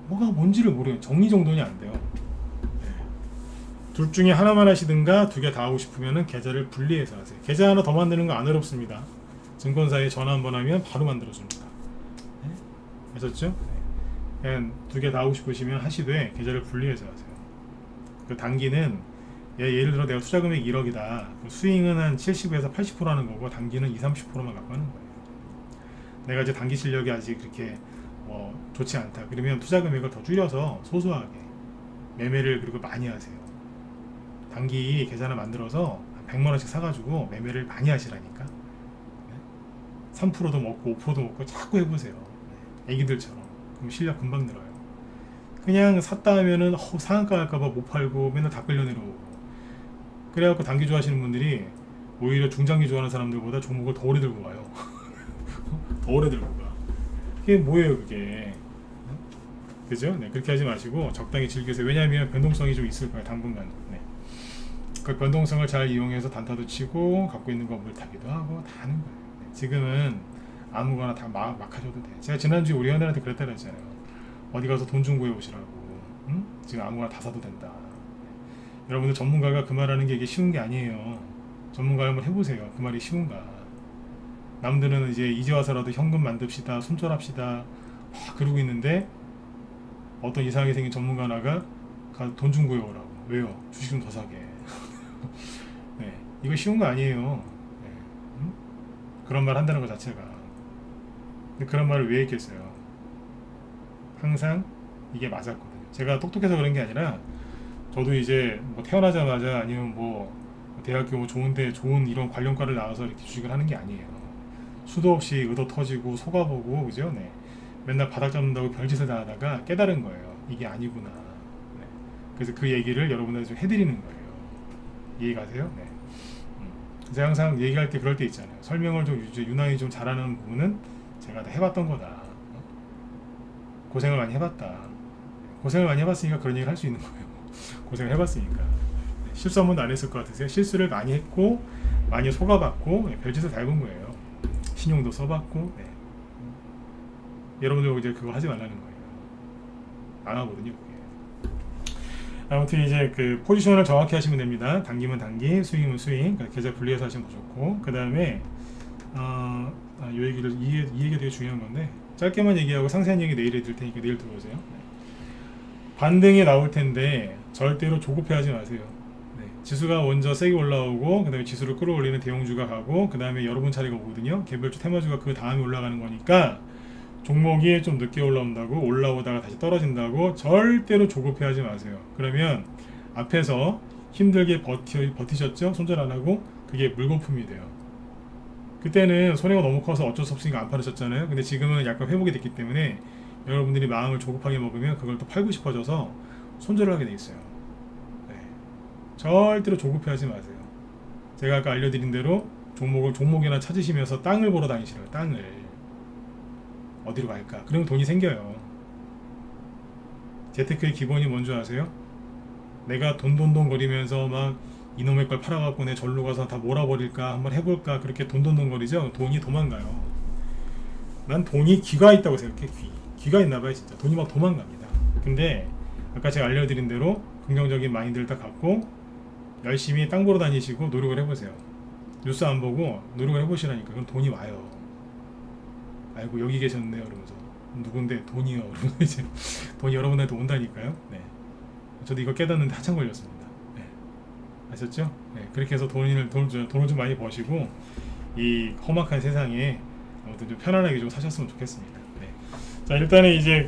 뭐가 뭔지를 모르요. 정리정돈이 안 돼요. 네. 둘 중에 하나만 하시든가 두 개 다 하고 싶으면 계좌를 분리해서 하세요. 계좌 하나 더 만드는 거 안 어렵습니다. 증권사에 전화 한번 하면 바로 만들어줍니다. 네? 아셨죠? 네. 그냥 두 개 다 하고 싶으시면 하시되 계좌를 분리해서 하세요. 그 단기는 예를 들어 내가 투자 금액 1억이다. 수익은 한 70에서 80% 하는 거고 단기는 20, 30%만 갖고 하는 거예요. 내가 이제 단기 실력이 아직 그렇게 좋지 않다. 그러면 투자 금액을 더 줄여서 소소하게 매매를 그리고 많이 하세요. 단기 계좌를 만들어서 100만원씩 사가지고 매매를 많이 하시라니까. 3%도 먹고 5%도 먹고 자꾸 해보세요. 애기들처럼. 그럼 실력 금방 늘어요. 그냥 샀다 하면은 상한가 할까봐 못 팔고 맨날 다 끌려 내려오고. 그래갖고 단기 좋아하시는 분들이 오히려 중장기 좋아하는 사람들보다 종목을 더 오래 들고 가요. 더 오래 들고 가. 그게 뭐예요 그게. 그죠? 네, 그렇게 하지 마시고 적당히 즐기세요. 왜냐하면 변동성이 좀 있을 거예요 당분간. 네. 그 변동성을 잘 이용해서 단타도 치고 갖고 있는 거 물타기도 하고 다 하는 거예요. 네. 지금은 아무거나 다 막 하셔도 돼. 제가 지난주에 우리 현대한테 그랬다 그랬잖아요. 어디 가서 돈 좀 구해오시라고. 응? 지금 아무거나 다 사도 된다. 네. 여러분들 전문가가 그 말하는 게 이게 쉬운 게 아니에요. 전문가 한번 해보세요. 그 말이 쉬운가. 남들은 이제 와서라도 현금 만듭시다, 손절합시다 막 그러고 있는데 어떤 이상하게 생긴 전문가 하나가 돈 좀 구해오라고. 왜요? 주식 좀 더 사게. 네, 이거 쉬운 거 아니에요. 네. 응? 그런 말 한다는 것 자체가. 근데 그런 말을 왜 했겠어요? 항상 이게 맞았거든요. 제가 똑똑해서 그런 게 아니라 저도 이제 뭐 태어나자마자 아니면 뭐 대학교 뭐 좋은데 좋은 이런 관련과를 나와서 이렇게 주식을 하는 게 아니에요. 수도 없이 의도 터지고 속아보고 그죠? 네. 맨날 바닥 잡는다고 별짓을 다 하다가 깨달은 거예요. 이게 아니구나. 네. 그래서 그 얘기를 여러분들한테 좀 해드리는 거예요. 이해가세요? 네. 제가 항상 얘기할 때 그럴 때 있잖아요. 설명을 좀 유난히 좀 잘하는 부분은 제가 다 해봤던 거다. 고생을 많이 해봤다. 고생을 많이 해봤으니까 그런 얘기를 할 수 있는 거예요. 고생을 해봤으니까. 네. 실수 한 번도 안 했을 것 같으세요? 실수를 많이 했고 많이 속아봤고 네. 별짓을 다 해본 거예요. 신용도 써봤고 네. 여러분들 이제 그거 하지 말라는 거예요. 안 하거든요 그게. 아무튼 이제 그 포지션을 정확히 하시면 됩니다. 단기면 단기, 수익은 수익. 계좌 분리해서 하시면 더 좋고. 그 다음에 이 얘기가 되게 중요한 건데 짧게만 얘기하고 상세한 얘기 내일 해드릴 테니까 내일 들어오세요. 네. 반등이 나올 텐데 절대로 조급해하지 마세요. 네. 지수가 먼저 세게 올라오고 그 다음에 지수를 끌어올리는 대형주가 가고 그 다음에 여러분 차례가 오거든요. 개별주 테마주가 그 다음에 올라가는 거니까 종목이 좀 늦게 올라온다고 올라오다가 다시 떨어진다고 절대로 조급해하지 마세요. 그러면 앞에서 힘들게 버티셨죠? 손절 안 하고 그게 물거품이 돼요. 그때는 손해가 너무 커서 어쩔 수 없으니까 안 팔으셨잖아요. 근데 지금은 약간 회복이 됐기 때문에 여러분들이 마음을 조급하게 먹으면 그걸 또 팔고 싶어져서 손절을 하게 돼 있어요. 네. 절대로 조급해하지 마세요. 제가 아까 알려드린 대로 종목이나 찾으시면서 땅을 보러 다니시라고요. 땅을. 어디로 갈까? 그러면 돈이 생겨요. 재테크의 기본이 뭔지 아세요? 내가 돈돈돈 거리면서 막 이놈의 걸 팔아갖고 내 절로 가서 다 몰아버릴까 한번 해볼까 그렇게 돈돈돈 거리죠. 돈이 도망가요. 난 돈이 귀가 있다고 생각해. 귀가 있나봐요 진짜. 돈이 막 도망갑니다. 근데 아까 제가 알려드린 대로 긍정적인 마인드를 딱 갖고 열심히 땅 보러 다니시고 노력을 해보세요. 뉴스 안 보고 노력을 해보시라니까. 그럼 돈이 와요. 아이고 여기 계셨네요 그러면서 누군데 돈이요 그러면서 이제 돈이 여러분한테 온다니까요. 네. 저도 이거 깨닫는데 한참 걸렸습니다. 네. 아셨죠? 네. 그렇게 해서 돈을 좀 많이 버시고 이 험악한 세상에 아무튼 좀 편안하게 좀 사셨으면 좋겠습니다. 네. 자 일단은 이제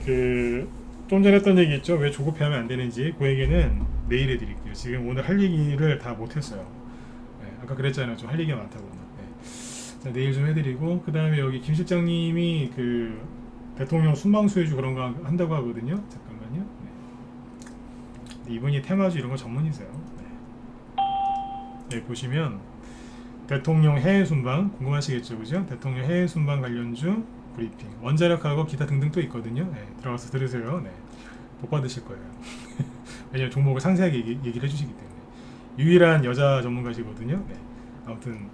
좀 전에 했던 얘기 있죠. 왜 조급해하면 안 되는지 그 얘기는 내일 해드릴게요. 지금 오늘 할 얘기를 다 못했어요. 네. 아까 그랬잖아요. 좀 할 얘기가 많다고. 자, 내일 좀 해드리고 그 다음에 여기 김 실장님이 대통령 순방수혜주 그런 거 한다고 하거든요. 잠깐만요. 네. 이분이 테마주 이런 거 전문이세요. 네. 네, 보시면 대통령 해외 순방 궁금하시겠죠, 그죠? 대통령 해외 순방 관련주 브리핑 원자력하고 기타 등등 또 있거든요. 네, 들어가서 들으세요. 네, 복 받으실 거예요. 왜냐면 종목을 상세하게 얘기를 해주시기 때문에 유일한 여자 전문가시거든요. 네, 아무튼.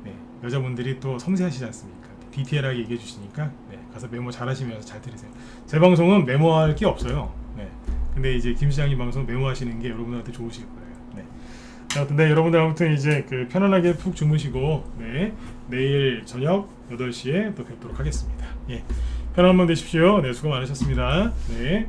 네, 여자분들이 또 섬세하시지 않습니까? 디테일하게 얘기해 주시니까 네, 가서 메모 잘 하시면서 잘 들으세요. 제 방송은 메모할 게 없어요. 네, 근데 이제 김 시장님 방송 메모하시는 게 여러분한테 좋으실 거예요. 네, 여러분들 아무튼 이제 그 편안하게 푹 주무시고 네, 내일 저녁 8시에 또 뵙도록 하겠습니다. 예, 편안한 밤 되십시오. 네, 수고 많으셨습니다. 네.